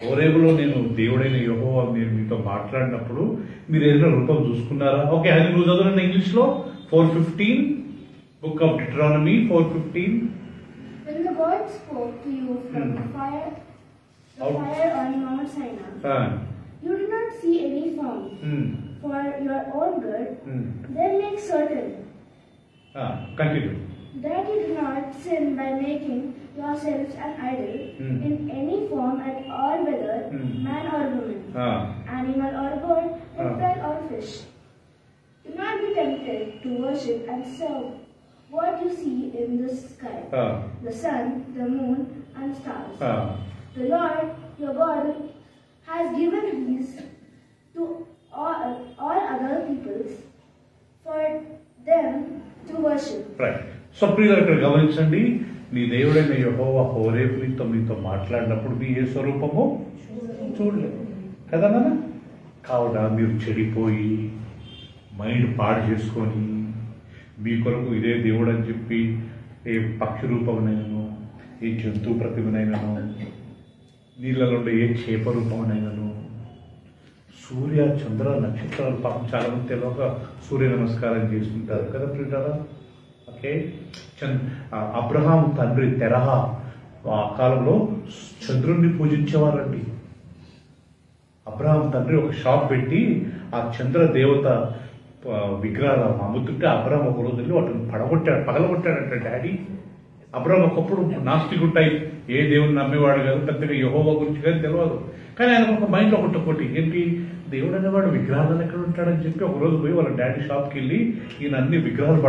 హోరేబులో నేను దేవుడైన యెహోవా మీరు మీతో మాట్లాడినప్పుడు మీరు ఏదైనా రూపం చూసుకున్నారా? ఓకే, అది నువ్వు చదువుతున్న ఇంగ్లీష్ లో 4:15, book of Deuteronomy 4:15. When the God spoke to you from the fire on Mount Sinai, you did not see any form for your own good. Then make certain continue that you do not sin by making yourselves an idol in any form at all, whether man or woman, animal or bird, reptile or fish. Do not be tempted to worship and serve what you see in the sky, the sun, the moon, and stars. The Lord your God has given these to all other peoples for them to worship. Right. So ప్రియులారా, ఇక్కడ గమనించండి, నీ దేవుడైన యెహోవా హోరేబు మీతో మాట్లాడినప్పుడు మీ ఏ స్వరూపము చూడలేదు కదా నాన్న. కావున మీరు చెడిపోయి మైండ్ పాడు చేసుకొని మీ కొరకు ఇదే దేవుడు అని చెప్పి ఏ పక్షి రూపమునైనను, ఏ జంతు ప్రతిమనైనను, నీళ్ళలో ఉండే ఏ చేప రూపమునైనను, సూర్య చంద్ర నక్షత్రాలు, పాపం చాలా మంది తెలియక సూర్య నమస్కారం చేస్తుంటారు కదా ప్రియులారా. ఓకే, అబ్రహాం తండ్రి తెరహ ఆ కాలంలో చంద్రుణ్ణి పూజించేవారండి. అబ్రహాం తండ్రి ఒక షాప్ పెట్టి ఆ చంద్ర దేవత విగ్రహాలు అమ్ముతుంటే అబ్రహాం ఒక రోజు వెళ్ళి వాటిని పగలగొట్టాడంట డాడీ. అబ్రహాం ఒకప్పుడు నాస్తికుట్టాయి, ఏ దేవుని నమ్మేవాడు కాదు, పెద్దగా యెహోవా గురించి కానీ తెలియదు. కానీ ఆయన ఒక మైండ్లో ఒకటి ఏంటి, దేవుడు అనేవాడు విగ్రహాలను ఎక్కడ ఉంటాడని చెప్పి ఒకరోజు పోయి వాళ్ళ డాడీ షాప్కి వెళ్ళి ఈయన అన్ని విగ్రహాలు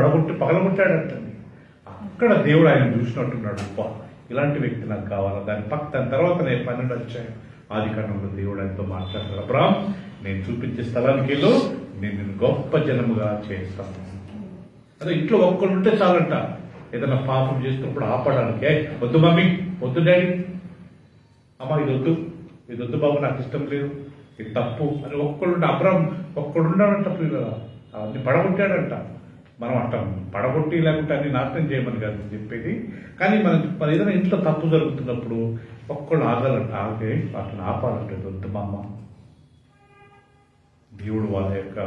పగలగొట్టాడంటండి. అక్కడ దేవుడు ఆయన చూసినట్టున్నాడు, ఇలాంటి వ్యక్తి నాకు కావాలా. దాని తర్వాత నేను 12 వచ్చాయి ఆదికాండంలో దేవుడు ఆయనతో మాట్లాడతాడు, అబ్రహాం నేను చూపించే స్థలానికి వెళ్ళు, నేను నిన్ను గొప్ప జనముగా చేస్తాను. అదే ఇంట్లో ఒక్కడు ఉంటే చాలంట, ఏదైనా పాపం చేస్తున్నప్పుడు ఆపడానికి, వద్దు మమ్మీ, వద్దు డాడీ, అమ్మ ఇది వద్దు బాబు, నాకు ఇష్టం లేదు, ఇది తప్పు అని ఒక్కడుంటే, అబ్రహాం ఒక్కడున్నాడంట పిల్లలు, అన్ని పడగొట్టాడంట. మనం అట్ట పడగొట్టి లేకుంటే అన్ని నాశనం చేయమని కాదు చెప్పేది. కానీ మనం ఏదైనా ఇంట్లో తప్పు జరుగుతున్నప్పుడు ఒక్కళ్ళు ఆగాలంట, ఆగే వాటిని ఆపాలంటే వద్దు మా అమ్మ. దేవుడు వాళ్ళ యొక్క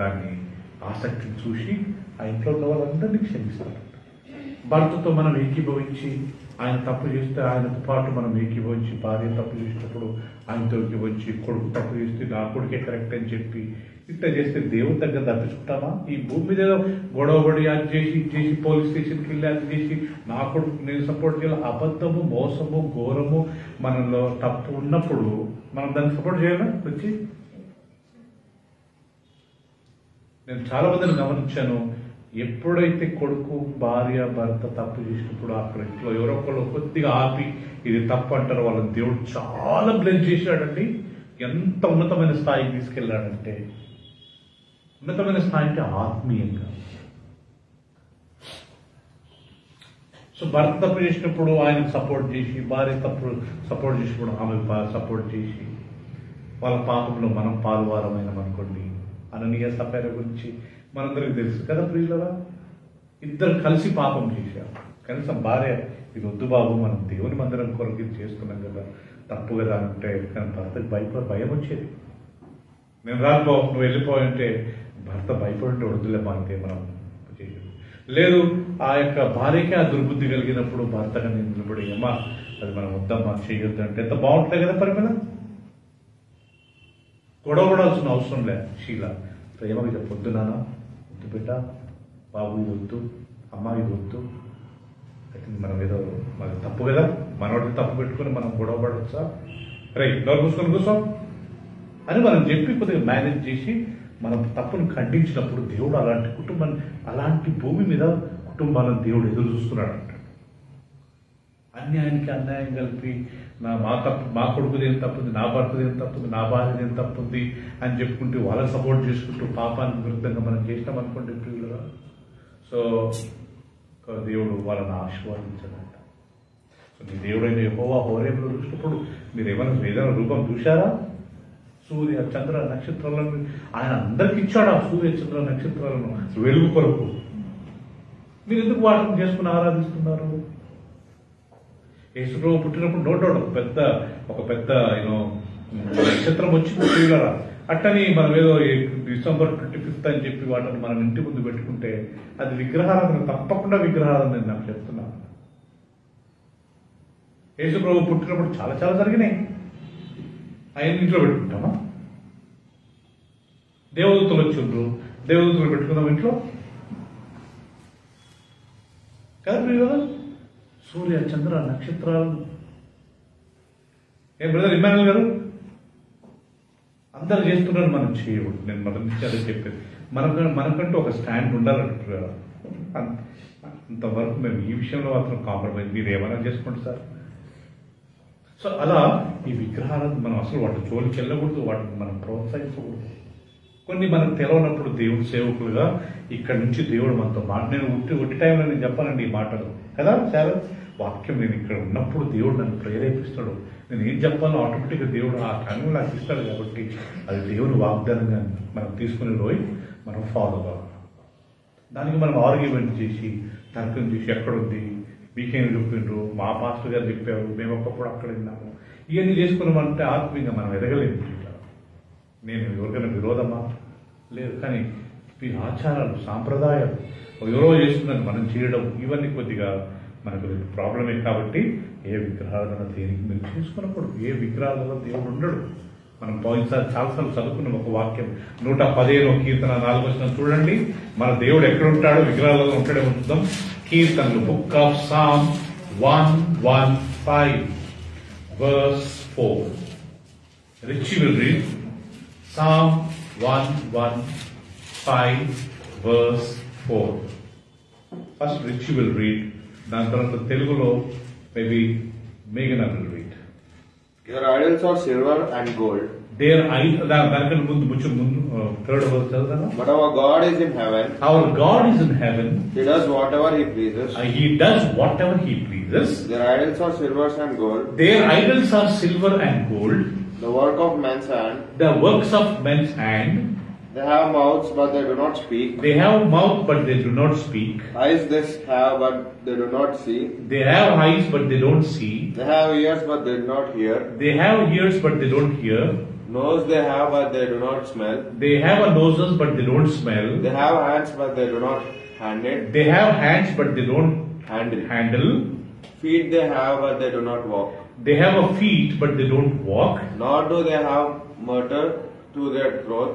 దాన్ని ఆసక్తిని చూసి ఆ ఇంట్లో ఉన్న వాళ్ళందరినీ క్షమిస్తారంట. భర్తతో మనం ఏకీభవించి ఆయన తప్పు చేస్తే ఆయనతో పాటు మనం ఏకీభవించి, భార్య తప్పు చేసినప్పుడు ఆయనతో ఏకీభవించి, కొడుకు తప్పు చేస్తే నా కొడుకే కరెక్ట్ అని చెప్పి ఇట్లా చేస్తే దేవుడి దగ్గర తప్పించుకుంటామా? ఈ భూమి మీద ఏదో గొడవబడి అది చేసి పోలీస్ స్టేషన్కి వెళ్ళి అది చేసి నా కొడుకు నేను సపోర్ట్ చేయాలి, అబద్ధము, మోసము, ఘోరము మనలో తప్పు ఉన్నప్పుడు మనం దాన్ని సపోర్ట్ చేయాలా? వచ్చి నేను చాలా మందిని గమనించాను, ఎప్పుడైతే కొడుకు భార్య భర్త తప్పు చేసినప్పుడు అక్కడ ఇంట్లో ఎవరో ఒకళ్ళు కొద్దిగా ఆపి ఇది తప్పు అంటారు, వాళ్ళని దేవుడు చాలా బ్లెస్ చేశాడండి. ఎంత ఉన్నతమైన స్థాయికి తీసుకెళ్ళాడంటే, ఉన్నతమైన స్థాయి అంటే ఆత్మీయంగా. సో భర్త తప్పు చేసినప్పుడు ఆయనకు సపోర్ట్ చేసి, భార్య తప్పు సపోర్ట్ చేసినప్పుడు ఆమె సపోర్ట్ చేసి, వాళ్ళ పాపంలో మనం పాల్వారమైన అనుకోండి. అననీయ సఫైర గురించి మనందరికి తెలుసు కదా ప్రియులరా. ఇద్దరు కలిసి పాపం చేశారు. కనీసం భార్య ఇది వద్దు బాబు, మనం దేవుని మందిరం కొరకు ఇది చేస్తున్నాం కదా, తప్పు కదా అంటే, కానీ భర్తకు భయం వచ్చేది. నేను రాకపో, నువ్వు వెళ్ళిపోయంటే భర్త భయపడి వద్దులే బాగుంటే మనం చేసేది లేదు. ఆ యొక్క భార్యకే ఆ దుర్బుద్ధి కలిగినప్పుడు భర్తగా నేను నిలబడి, అమ్మా అది మనం వద్దమ్మా చేయొద్దు అంటే ఎంత బాగుంటుంది కదా పరిమళ. గొడవపడాల్సిన అవసరం లేదు. శీల ప్రేమగా చెప్పొద్దు, నాన్న వద్దు బిడ్డ, బాబు వద్దు, అమ్మ ఇది వద్దు. అయితే మనం ఏదో మనకి తప్పు కదా, మనోడికి తప్పు పెట్టుకుని మనం గొడవపడచ్చా? రైట్, డోర్ కూర్చొని కూర్చో అని మనం చెప్పి కొద్దిగా మేనేజ్ చేసి మనం తప్పును ఖండించినప్పుడు దేవుడు అలాంటి కుటుంబాన్ని, అలాంటి భూమి మీద కుటుంబాలను దేవుడు ఎదురు చూస్తున్నాడు అంటాడు. అన్యాయానికి అన్యాయం కలిపి మా కొడుకుది ఏం తప్పుంది, నా భర్తది ఏం తప్పుంది, నా భార్యది ఏం తప్పుంది అని చెప్పుకుంటూ వాళ్ళకి సపోర్ట్ చేసుకుంటూ పాపానికి విరుద్ధంగా మనం చేసినాం అనుకోండి ప్రియులుగా, సో దేవుడు వాళ్ళని ఆశీర్వదించాడంట. సో మీ దేవుడైన యెహోవా హోరేబులో చూసినప్పుడు మీరు ఏదైనా రూపం చూశారా? సూర్య చంద్ర నక్షత్రాలను ఆయన అందరికి ఇచ్చాడు. ఆ సూర్య చంద్ర నక్షత్రాలను వెలుగు కొరకు మీరు ఎందుకు వాటిని చేసుకుని ఆరాధిస్తున్నారు? యేసుప్రభు పుట్టినప్పుడు నో డౌట్ ఒక పెద్ద నక్షత్రం వచ్చింది ప్రియులారా. అట్టని మనం ఏదో December 25th అని చెప్పి వాటిని మనం ఇంటి ముందు పెట్టుకుంటే అది విగ్రహారాధన, తప్పకుండా విగ్రహారాధన నేను నాకు చెప్తున్నాను. యేసుప్రభు పుట్టినప్పుడు చాలా చాలా జరిగినాయి. ఆయన ఇంట్లో పెట్టుకుంటామా? దేవదూతలు వచ్చిండ్రు, దేవదూతలు పెట్టుకుందాం ఇంట్లో కదా ప్రియులారా. సూర్య చంద్ర నక్షత్రాలు ఏం బ్రదర్ ఇమ్మానుయల్ గారు అందరు చేస్తున్నారు, మనం చేయకూడదు. నేను మొదటి నుంచి అదే చెప్పేది, మనకంటూ ఒక స్టాండ్ ఉండాలంటున్నారు. అంతవరకు మేము ఈ విషయంలో మాత్రం కాంప్రమైజ్, మీరు ఏమైనా చేసుకోండి సార్. సో అలా ఈ విగ్రహాలను మనం అసలు వాటి జోలికి వెళ్ళకూడదు, వాటిని మనం ప్రోత్సహించకూడదు. కొన్ని మనకు తెలవనప్పుడు దేవుడు సేవకులుగా ఇక్కడ నుంచి దేవుడు మనతో నేను ఒట్టి టైంలో నేను చెప్పానండి ఈ మాటలు కదా చాలా వాక్యం. నేను ఇక్కడ ఉన్నప్పుడు దేవుడు నన్ను ప్రేరేపిస్తాడు, నేను ఏం చెప్పాలో ఆటోమేటిక్గా దేవుడు ఆ టైంలో నాకు ఇస్తాడు. కాబట్టి అది దేవుడు వాగ్దానంగా మనం తీసుకునే రోజు మనం ఫాలో కావాలి. దానికి మనం ఆర్గ్యుమెంట్ చేసి తర్కం చేసి ఎక్కడుంది, మీకేం చెప్పిండ్రు, మా పాస్టర్ గారు చెప్పారు, మేము ఒకప్పుడు అక్కడ విన్నాము, ఇవన్నీ చేసుకున్నామంటే ఆత్మీయంగా మనం ఎదగలేము. నేను ఎవరికైనా విరోధమా లేదు, కానీ ఈ ఆచారాలు సాంప్రదాయాలు ఎవరో చేస్తుందని మనం చేయడం ఇవన్నీ కొద్దిగా మనకు ప్రాబ్లమే. కాబట్టి ఏ విగ్రహాలను దేనికి మీరు చేసుకున్నప్పుడు ఏ విగ్రహాలలో దేవుడు ఉండడు. మనం పోయినసారి చాలాసార్లు చదువుకున్నాం ఒక వాక్యం 115 కీర్తన 4 చూడండి, మన దేవుడు ఎక్కడ ఉంటాడో విగ్రహాలలో ఉంటాడే ఉంచుదాం. కీర్తనలు book of Sam 115 verse 4. Richie will read Psalm 115 verse 4. First Richie will read, దాని తర్వాత తెలుగులో మేబీ మేఘనా will read. Your idols are silver and gold. దానికన్నా ముందు థర్డ్ వర్స్ చదువుతాను. But our God is in heaven. Our God is in heaven. He does whatever He pleases. He does whatever He pleases. Their idols are silver and gold. Their idols are silver and gold. The work of men's hand. The works of men's hand. They have mouths, but they do not speak. They have mouth, but they do not speak. Eyes they have, but they do not see. They have eyes, but they don't see. They have ears, but they do not hear. They have ears, but they don't hear. Nose they have, but they do not smell. They have a noses, but they don't smell. They have hands, but they do not handle. They have hands, but they don't handle. Feet they have, but they do not walk. They have a feet, but they don't walk. Nor do they have mutter to their throat.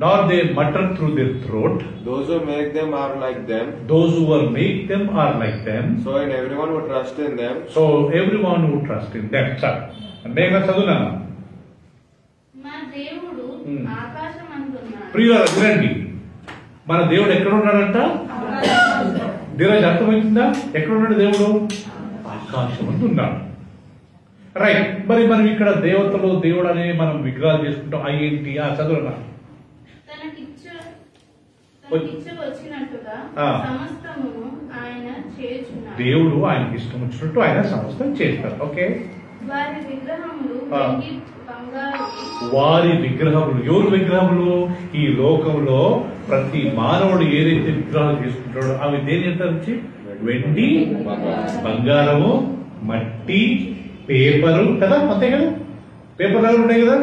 Nor they mutter through their throat. Those who make them are like them. Those who will make them are like them. So in everyone who trusts in them. So everyone who trusts in them. Sir, మేఘనా చదువునా? మా దేవుడు ఆకాశమందున్నాడు. ప్రియులారా వినండి, మన దేవుడు ఎక్కడ ఉన్నాడంట? దేవుడు అర్థమవుతుందా? ఎక్కడ ఉన్నాడు దేవుడు? ఆకాశమందు ఉన్నాడు. రైట్. మరి మనం ఇక్కడ దేవతలు దేవుడు అనే మనం విగ్రహాలు చేసుకుంటాం. అయ్యేంటి ఆ చదువునా? వచ్చినట్టుగా సమస్తమును ఆయన చేయుచున్నాడు. దేవుడు ఆయనకి ఇష్టం వచ్చినట్టు ఆయన సమస్తం చేస్తారు. ఓకే. వారి విగ్రహములు వెండి బంగారు. వారి విగ్రహములు ఎవరు విగ్రహములు? ఈ లోకంలో ప్రతి మానవుడు ఏదైతే విగ్రహాలు చేసుకుంటాడో అవి దేని నుంచి? వెండి, బంగారము, మట్టి, పేపరు కదా, అంతే కదా. పేపర్ లాగా ఉంటాయి కదా,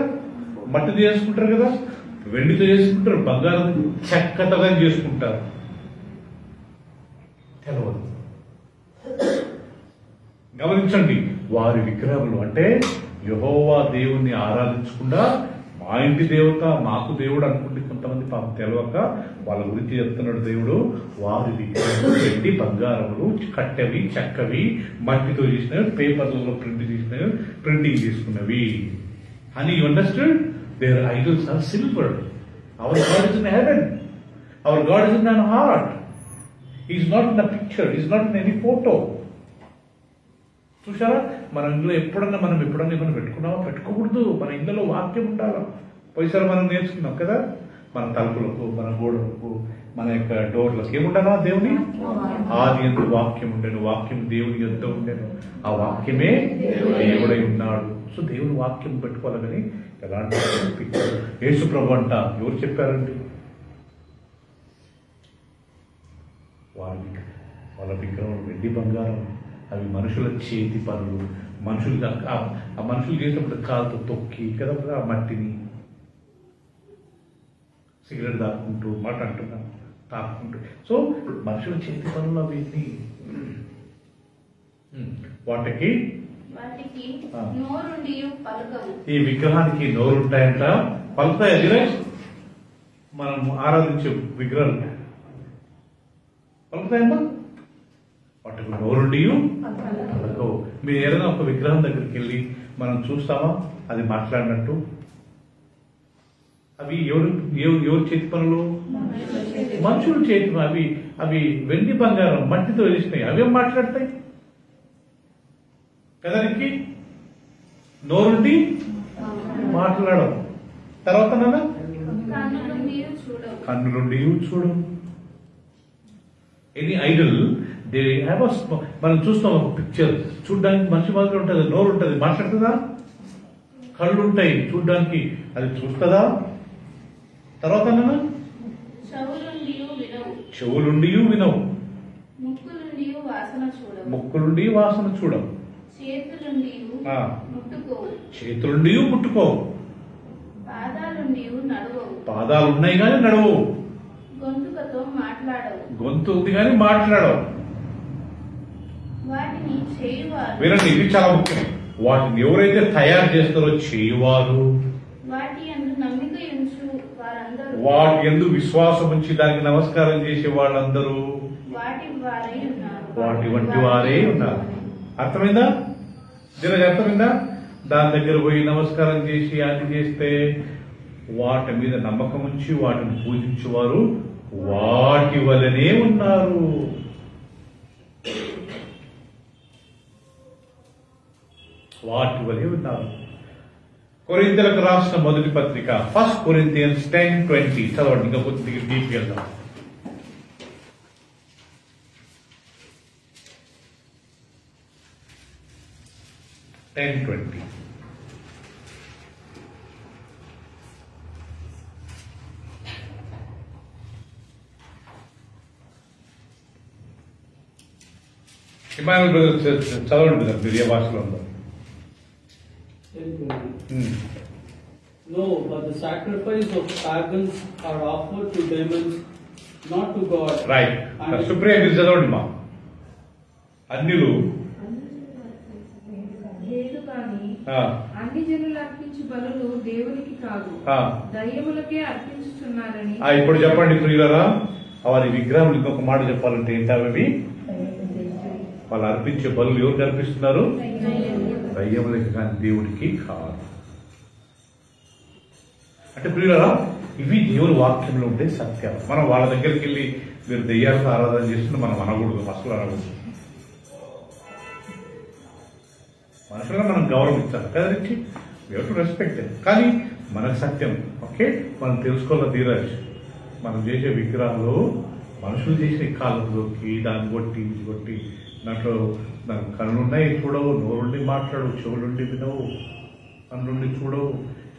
మట్టితో చేసుకుంటారు కదా, వెండితో చేసుకుంటారు, బంగారం చెక్కతో చేసుకుంటారు. తెలవదు. గమనించండి, వారి విగ్రహములు అంటే యెహోవా దేవుణ్ణి ఆరాధించకుండా మా ఇంటి దేవత మాకు దేవుడు అనుకుంటే కొంతమంది పాపం తెలవక వాళ్ళ గురించి చెప్తున్నాడు దేవుడు. వారి విగ్రహములు వెండి బంగారములు, కట్టెవి, చెక్కవి, మట్టితో చేసినవి, పేపర్లలో ప్రింటింగ్ చేసుకున్నవి అని. You understand? Their idols are silver. Our God is in heaven. Our God is in our heart. He is not in a picture. He is not in any photo. చూసారా, మన ఇంట్లో ఎప్పుడన్నా మనం ఏమైనా పెట్టుకున్నామా? పెట్టుకోకూడదు. మన ఇంట్లో వాక్యం ఉండాలి. పోయిసారి మనం నేర్చుకున్నాం కదా, మన తలుపులకు, మన గోడలకు, మన యొక్క డోర్లకు ఏముండాలా? దేవుని ఆది యందు వాక్యం ఉండేను, వాక్యం దేవుని యొద్ద ఉండేను, ఆ వాక్యమే దేవుడై ఉన్నాడు. సో దేవుని వాక్యం పెట్టుకోవాలి. కానీ ఎలాంటి యేసు ప్రభు అంట ఎవరు చెప్పారండి? వాళ్ళ విగ్రహం వెండి బంగారం, అవి మనుషుల చేతి పనులు. మనుషులు ఆ మనుషులు చేసినప్పుడు కాలుతో తొక్కి కదా ఆ మట్టిని, సిగరెట్ తాక్కుంటూ, మాట అంటున్నా తాక్కుంటూ. సో మనుషుల చేతి పనులు అవన్నీ. వాటికి ఈ విగ్రహానికి నోరు ఉంటాయంట, పలుకుతాయి. అది మనం ఆరాధించే విగ్రహాలు పలుకుతాయమ్మా. వాటికి నోరుండి పలకవు. మీరు ఏదైనా ఒక విగ్రహం దగ్గరికి వెళ్ళి మనం చూస్తామా అది మాట్లాడినట్టు? అవి ఎవరు చేతి పనులు? మనుషులు చేతి అవి అవి వెండి బంగారం మట్టితో చేసినాయి, అవేం మాట్లాడతాయి కదా? నీకు నోరుండి మాట్లాడవు. తర్వాత నాన్న కన్నులుండి చూడవు. ఎనీ ఐడల్ దే హ్యావ్ మనం చూస్తాం ఒక పిక్చర్, చూడడానికి మనిషి మాత్రం ఉంటుంది, నోరు ఉంటుంది, మాట్లాడుతుందా? కళ్ళు ఉంటాయి చూడడానికి, అది చూస్తుందా? తర్వాత నాన్న చెవులుండి వినవు, ముక్కులుండి వాసన చూడవు, చేతులుండి ముట్టుకోవు, పాదాలు ఉన్నాయి కానీ నడవవు, గొంతు ఉంది కానీ మాట్లాడవు. వినండి, ఇది చాలా ముఖ్యం. వాటిని ఎవరైతే తయారు చేస్తారో చేయువారు, వాటి యందు విశ్వాసం ఉంచి దానికి నమస్కారం చేసే వాళ్ళందరూ వాటి వంటి వారే ఉన్నారు. అర్థమైందా? దీనికి అర్థమైందా? దాని దగ్గర పోయి నమస్కారం చేసి అది చేస్తే వాటి మీద నమ్మకం ఉంచి వాటిని పూజించేవారు వాటి వలనే ఉన్నారు. వాటి వలే ఉన్నారు. కొరింథీయులకు రాసిన మొదటి పత్రిక 1 Corinthians 10:20 చదవండి. ఇంకా కొద్దిగా డీప్ వెళ్దాం. ఇమానుయల్ బ్రదర్ చదవండి బ్రదర్, మీరు ఏ భాషలో ఉందో. No, but the sacrifice of pagans are offered to demons, not to God. Right. Supriya మీరు చదవండి మా. అన్యులు అన్ని జనులు అర్పించు బలులు దేవునికి కాదు, దయ్యములకే అర్పించుచున్నారని. ఇప్పుడు చెప్పండి ప్రియులారా, వారి విగ్రహం ఇంకొక మాట చెప్పాలంటే ఏంటవి? వాళ్ళు అర్పించే బలులు ఎవరికి అర్పిస్తున్నారు? దయ్యములకి కానీ దేవుడికి కాదు. అంటే ప్రియులారా, ఇవి దేవుని వాక్యంలో ఉండే సత్యాలు. మనం వాళ్ళ దగ్గరికి వెళ్ళి మీరు దెయ్యాలకు ఆరాధన చేస్తున్న మనం అనకూడదు, అసలు అనకూడదు. మనుషులుగా మనం గౌరవం ఇచ్చాలి కదా, రిచ్చి టు రెస్పెక్ట్. కానీ మనకు సత్యం ఓకే, మనం తెలుసుకోవాలి. ధీరాజ్, మనం చేసే విగ్రహాలు మనుషులు చేసే కాళ్ళలోకి దాన్ని కొట్టి ఇది కొట్టి దాంట్లో దానికి కళ్ళున్నాయి చూడవు, నోరుండి మాట్లాడవు, చెవులుండి వినవు, కళ్ళుండి చూడవు,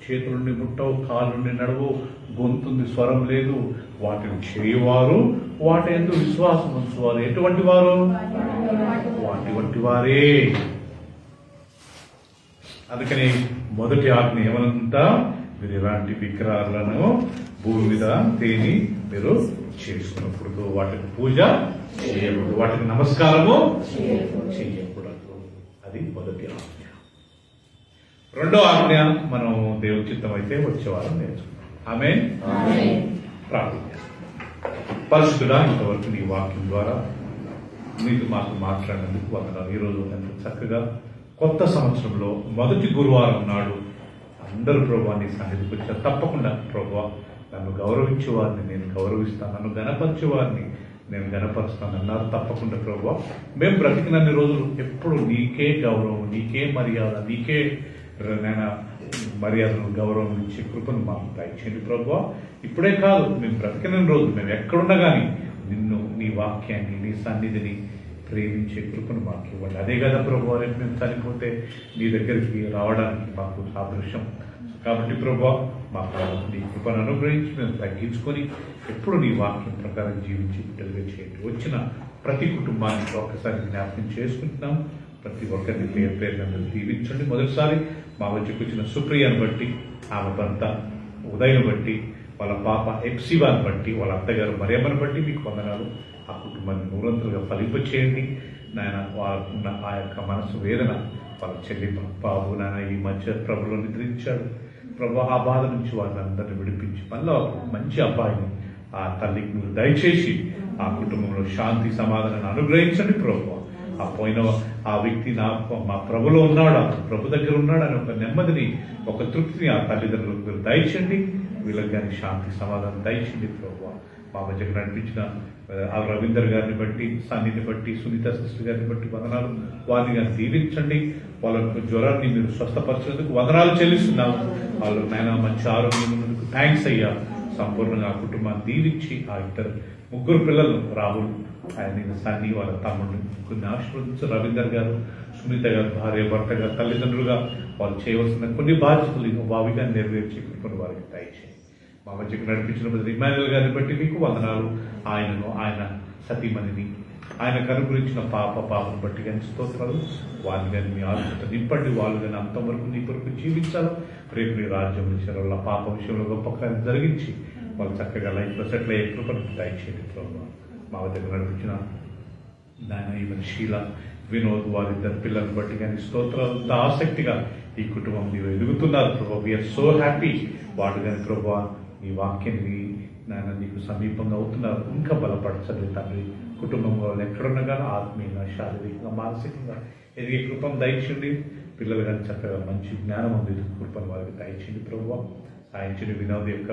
చేతులుండి ముట్టవు, కాళ్ళుండి నడవు, గొంతుంది స్వరం లేదు. వాటిని చేయవారు వాటి ఎందుకు విశ్వాసం ఉంచువారు. ఎటువంటి వారు? వాటి వంటి వారే. అందుకని మొదటి ఆజ్ఞ ఏమనంతా, మీరు ఇలాంటి విగ్రహాలను భూమి మీద తేని మీరు చేసుకున్నప్పుడు వాటికి పూజ చేయకూడదు, వాటికి నమస్కారము చేయకూడదు. అది మొదటి ఆజ్ఞ. రెండో ఆజ్ఞ మనం దేవుని చిత్తం అయితే వచ్చేవారం నేర్చుకున్నాం. ఆమేన్. ప్రార్థన. పరిశుద్ధుడా, ఇంతవరకు నీ వాక్యం ద్వారా నీకు మాకు మాట్లాడినందుకు వందనాలు. ఈరోజు ఎంత చక్కగా కొత్త సంవత్సరంలో మొదటి గురువారం నాడు అందరూ ప్రభువా నీ సన్నిధికి వచ్చారు. తప్పకుండా ప్రభువా నన్ను గౌరవించే వారిని నేను గౌరవిస్తాను, నన్ను గణపరిచే వారిని నేను గణపరుస్తాను అన్నారు. తప్పకుండా ప్రభువా మేము బ్రతికినన్ని రోజులు ఎప్పుడు నీకే గౌరవం, నీకే మర్యాద, నీకే మర్యాదను గౌరవం ఇచ్చే కృపను మాకు దయచేయండి ప్రభువా. ఇప్పుడే కాదు, మేము బ్రతికిన రోజు మేము ఎక్కడున్నా కానీ నిన్ను, నీ వాక్యాన్ని, నీ సన్నిధిని ప్రేమించే కృపను మాకు ఇవ్వండి. అదే కదా ప్రభువా రేపు మేము చనిపోతే నీ దగ్గరికి రావడానికి మాకు సాదృశ్యం. కాబట్టి ప్రభువా మాకు నీ కృపను అనుగ్రహించి మేము తగ్గించుకొని ఎప్పుడు నీ వాక్యం ప్రకారం జీవించి బిడ్డలుగా చేయండి. వచ్చిన ప్రతి కుటుంబానికి ఒక్కసారి జ్ఞాపకం చేసుకుంటున్నాం. ప్రతి ఒక్కరిని పేరు పేరున దీవించండి. మొదటిసారి మా మధ్యకు వచ్చిన సుప్రియను బట్టి, ఆమె భర్త ఉదయం బట్టి, వాళ్ళ పాప ఎప్సివాని బట్టి, వాళ్ళ అత్తగారు మరియమ్మను బట్టి మీకు వందనాలు. ఆ కుటుంబాన్ని నూరంతలుగా ఫలింపచేయండి నాయన. వాళ్ళకున్న ఆ యొక్క మనసు వేదన వాళ్ళ చెల్లి బాబు నాయన ఈ మధ్య ప్రభులో నిద్రించాడు ప్రభు. ఆ బాధ నుంచి వాళ్ళందరినీ విడిపించి మళ్ళీ మంచి అబ్బాయిని ఆ తల్లికి మీరు దయచేసి ఆ కుటుంబంలో శాంతి సమాధానాన్ని అనుగ్రహించండి ప్రభు. ఆ పోయిన ఆ వ్యక్తి మా ప్రభులో ఉన్నాడు, ప్రభు దగ్గర ఉన్నాడు అని ఒక నెమ్మదిని, ఒక తృప్తిని ఆ తల్లిదండ్రులకు మీరు దయచేయండి. వీళ్ళకి కానీ శాంతి సమాధానం దయచేయండి ప్రభు. మా మధ్యకు నడిపించిన ఆ రవీందర్ గారిని బట్టి, సన్నిని బట్టి, సునీత సిస్టర్ గారిని బట్టి వందనాలు. వారిని కానీ దీవించండి. వాళ్ళకు జ్వరాన్ని మీరు స్వస్థపరిచేందుకు వందనాలు చెల్లిస్తున్నాము. వాళ్ళు నాయన మంచి ఆరోగ్యం ఉన్నందుకు థ్యాంక్స్ అయ్యా. సంపూర్ణంగా ఆ కుటుంబాన్ని దీవించి ఆ ఇద్దరు ముగ్గురు పిల్లలు రాహుల్, ఆయన సన్ని, వాళ్ళ తమ్ముడు కొన్ని ఆశీర్వదించు. రవీందర్ గారు, సునీత గారు భార్య భర్తగా, తల్లిదండ్రులుగా వాళ్ళు చేయవలసిన కొన్ని బాధ్యతలు భావిగా నెరవేర్చి కొన్ని వారికి దయచేయండి. మా మధ్యకు నడిపించిన ఇమాన్యుల్ గారిని బట్టి మీకు వందనాలు. ఆయనను, ఆయన సతీమణిని, ఆయన కనుగురించిన పాపను బట్టి కానీ స్తోత్రాలు. వాళ్ళు కానీ మీ ఆలోచన నింపండి. వాళ్ళు కానీ అంతవరకు నీ కొరకు జీవించాలి. రేపు నీ రాజ్యం విషయంలో వాళ్ళ పాప విషయంలో గొప్ప కార్యం జరిగించి వాళ్ళు చక్కగా లైఫ్లో సెటిల్ అయ్యే కృపను దయచేయండి ప్రభు. మా దగ్గర నడిపించిన నాయన ఈవెన్ శీల, వినోద్, వారిద్దరు పిల్లలను బట్టి కానీ స్తోత్రాలు. ఆసక్తిగా ఈ కుటుంబం మీరు ఎదుగుతున్నారు ప్రభు. We're so happy. వాళ్ళు కానీ ప్రభు ఈ వాక్యాన్ని నాయన నీకు సమీపంగా అవుతున్నారు. ఇంకా బలపరచండి తండ్రి. కుటుంబంలో వాళ్ళు ఎక్కడున్నా కానీ ఆత్మీయంగా, శారీరకంగా, మానసికంగా ఎదిగే కృపను దయచేయండి. పిల్లలు కానీ చక్కగా మంచి జ్ఞానం ఉంది కృపను వారికి దయచేయండి ప్రభు. సాయించిన వినోద్ యొక్క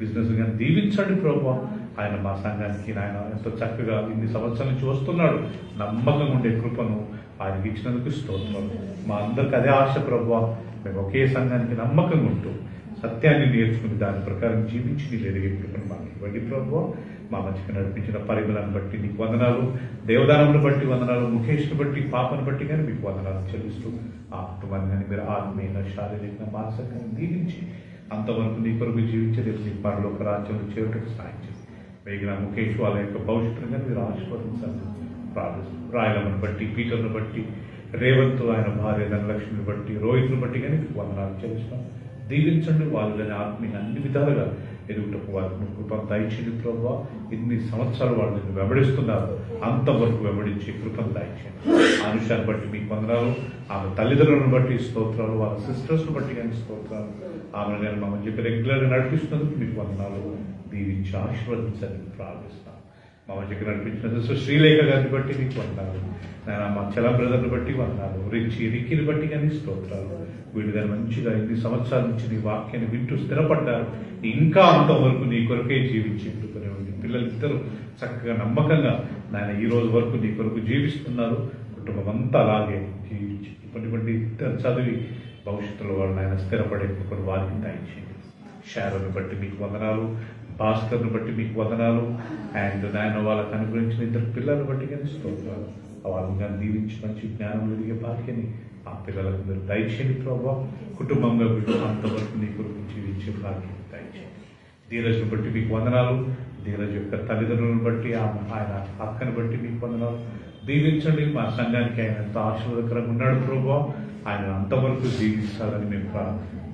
బిజినెస్ కానీ దీవించండి ప్రభు. ఆయన మా సంఘానికి ఆయన ఎంతో చక్కగా ఇన్ని సంవత్సరాల నుంచి వస్తున్నాడు. నమ్మకంగా ఉండే కృపను ఆయనకి ఇచ్చినందుకు స్తోత్రం. మా అందరికి అదే ఆశ ప్రభు. మేము ఒకే సంఘానికి నమ్మకంగా ఉంటూ సత్యాన్ని నేర్చుకుని దాని ప్రకారం జీవించి నీళ్ళు ఎదిగే కృపను మాకు ఇవ్వండి ప్రభు. మా మధ్యకి నడిపించిన పరిమళను బట్టి నీకు వందనాలు. దేవదానమును బట్టి వందనాలు. ముఖేష్ను బట్టి, పాపను బట్టి కానీ మీకు వందనాలు చెల్లిస్తూ ఆ కుటుంబాన్ని కానీ మీరు ఆత్మీయంగా, శారీరకంగా, మానసికంగా దీవించి అంతవరకు నీ కొరకు జీవించేది నీ పరలోక రాజ్యంలో చేరుటకు సాయం చేసి మిగిలిన ముఖేష్ వాళ్ళ యొక్క భవిష్యత్తును కానీ మీరు ఆశీర్వదించాలని ప్రార్థిస్తున్నాం. రాయలమ్మను బట్టి, పీటర్ను బట్టి, రేవంత్ ఆయన భార్య ధనలక్ష్మిని బట్టి, రోహిత్ను బట్టి కానీ మీకు వందనాలు చెల్లిస్తున్నాం. దీవించండి. వాళ్ళు కానీ ఆత్మీయంగా అన్ని విధాలుగా ఎదుగుటకు వారికి కృపను దయచేయండి ప్రభు. ఇన్ని సంవత్సరాలు వాళ్ళు నిన్ను వెంబడిస్తున్నారు. అంతవరకు వెంబడించి కృపను దయచేయండి. అనుషాన్ని బట్టి మీకు వందనాలు. ఆమె తల్లిదండ్రులను బట్టి స్తోత్రాలు. వాళ్ళ సిస్టర్స్ను బట్టి కానీ స్తోత్రాలు. ఆమె కానీ మా మధ్య రెగ్యులర్గా నడిపిస్తున్నందుకు మీకు వందనాలు. దీవించి ఆశీర్వదించాలని ప్రార్థిస్తాం. మా మధ్యకి నడిపించిన సిస్టర్ శ్రీలేఖ గారిని బట్టి మీకు వందనాలు. నేను మా చల బ్రదర్ని బట్టి వందనాలు. రిక్కిని బట్టి కానీ స్తోత్రాలు. వీళ్ళు కానీ మంచిగా ఇన్ని సంవత్సరాల నుంచి నీ వాక్యాన్ని వింటూ స్థిరపడ్డారు. ఇంకా అంతవరకు నీ కొరకే జీవించి పిల్లలు ఇద్దరు చక్కగా నమ్మకంగా నాయన ఈ రోజు వరకు నీ కొరకు జీవిస్తున్నారు. కుటుంబం అంతా అలాగే జీవించి ఇటువంటి చదివి భవిష్యత్తులో వాళ్ళు ఆయన స్థిరపడే కొన్ని వారికి దయచేయండి. షారోని బట్టి మీకు వందనాలు. భాస్కర్ను బట్టి మీకు వందనాలు. అండ్ నాయన వాళ్ళకి అనుగ్రహించిన ఇద్దరు పిల్లలను బట్టి కానీ స్తోత్రాలు. వాళ్ళని కానీ దీవించి మంచి జ్ఞానం ఎదిగే భాగ్యని ఆ పిల్లలకు మీరు దయచేయండి ప్రభావ. కుటుంబంగా వీళ్ళు అంతవరకు నీ కొరకు జీవించే భాగ్యం దయచేయండి. ధీరజ్ను బట్టి మీకు వందనాలు. ధీరజ్ యొక్క తల్లిదండ్రులను బట్టి, ఆయన అక్కను బట్టి మీకు వందనాలు. దీవించండి. మా సంఘానికి ఆయన ఎంతో ఆశీర్వాదకరంగా ఉన్నాడు ప్రభావ. ఆయన అంతవరకు జీవించాలని మేము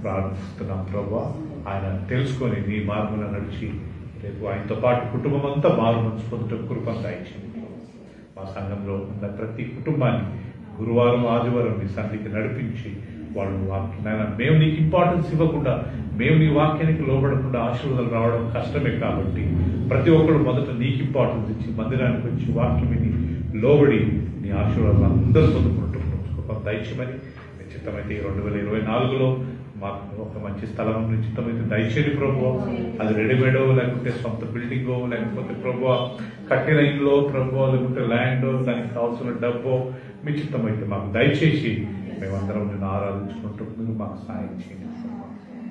ప్రార్థిస్తున్నాం ప్రభావ. ఆయన తెలుసుకొని నీ మార్గంలో నడిచి రేపు ఆయనతో పాటు కుటుంబం అంతా మారు మనసు పొందుటకు కృపను దయచేయండి. మా సంఘంలో ఉన్న ప్రతి కుటుంబాన్ని గురువారం, ఆదివారం నీ సన్నిధికి నడిపించి వాళ్ళు వాక్యం మేము నీకు ఇంపార్టెన్స్ ఇవ్వకుండా, మేము నీ వాక్యానికి లోబడకుండా ఆశీర్వాదాలు రావడం కష్టమే. కాబట్టి ప్రతి ఒక్కరు మొదట నీకు ఇంపార్టెన్స్ ఇచ్చి మందిరానికి వచ్చి వాక్యం విని లోబడి నీ ఆశీర్వాదాలు అందరూ పొందుకుంటున్నాం దయచేయమని. నిశ్చితమైతే 2024లో మాకు ఒక మంచి స్థలం నిశ్చితమైతే దయచేయండి ప్రభు. అది రెడీమేడో లేకపోతే సొంత బిల్డింగో లేకపోతే ప్రభు కట్టిన ఇల్లు ప్రభు లేకపోతే ల్యాండ్ దానికి కావాల్సిన డబ్బో మీ చిత్తమైతే మాకు దయచేసి మేమందరం నిన్ను ఆరాధించుకుంటూ మీరు మాకు సాయం చేయండి.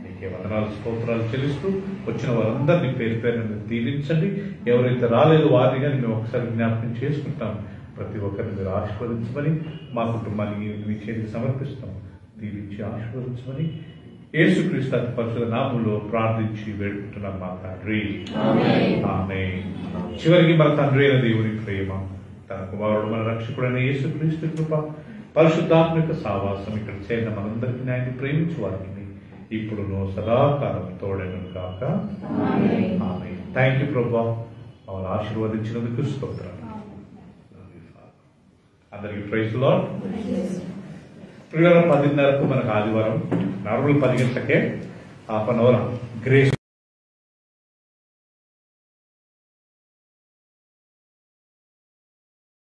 నీకే వందనాలు, స్తోత్రాలు చెల్లిస్తూ వచ్చిన వారందరినీ పేరు పేరుని దీవించండి. ఎవరైతే రాలేదో వారిని కానీ మేము ఒకసారి జ్ఞాపకం చేసుకుంటాం. ప్రతి ఒక్కరిని మీరు ఆశీర్వదించమని, మా కుటుంబానికి మీ చేతికి సమర్పిస్తాం. దీవించి ఆశీర్వదించమని యేసుక్రీస్తు అతి పరిశుద్ధ నామములో ప్రార్థించి వేడుకుంటున్నాం మా తండ్రి. ఆమేన్. చివరికి మన తండ్రి అయిన దేవుని ప్రేమ, తన కుమారుడు మన రక్షకుడైన యేసుక్రీస్తు కృప, పరిశుద్ధాత్మిక సావాసం ఇక్కడ చేరిన మనందరికీ ఆయన్ని ప్రేమించు వారికి ఇప్పుడును సదాకాలం తోడైనను గాక. ఆమేన్. థ్యాంక్ యూ ప్రభా, మమ్మల్ని ఆశీర్వదించినందుకు స్తోత్రం. అందరికీ ప్రైజ్ ది లార్డ్. 10:30కు మనకు ఆదివారం, నార్మల్ 10 గంటలకే హాఫ్ అన్ అవర్ గ్రేస్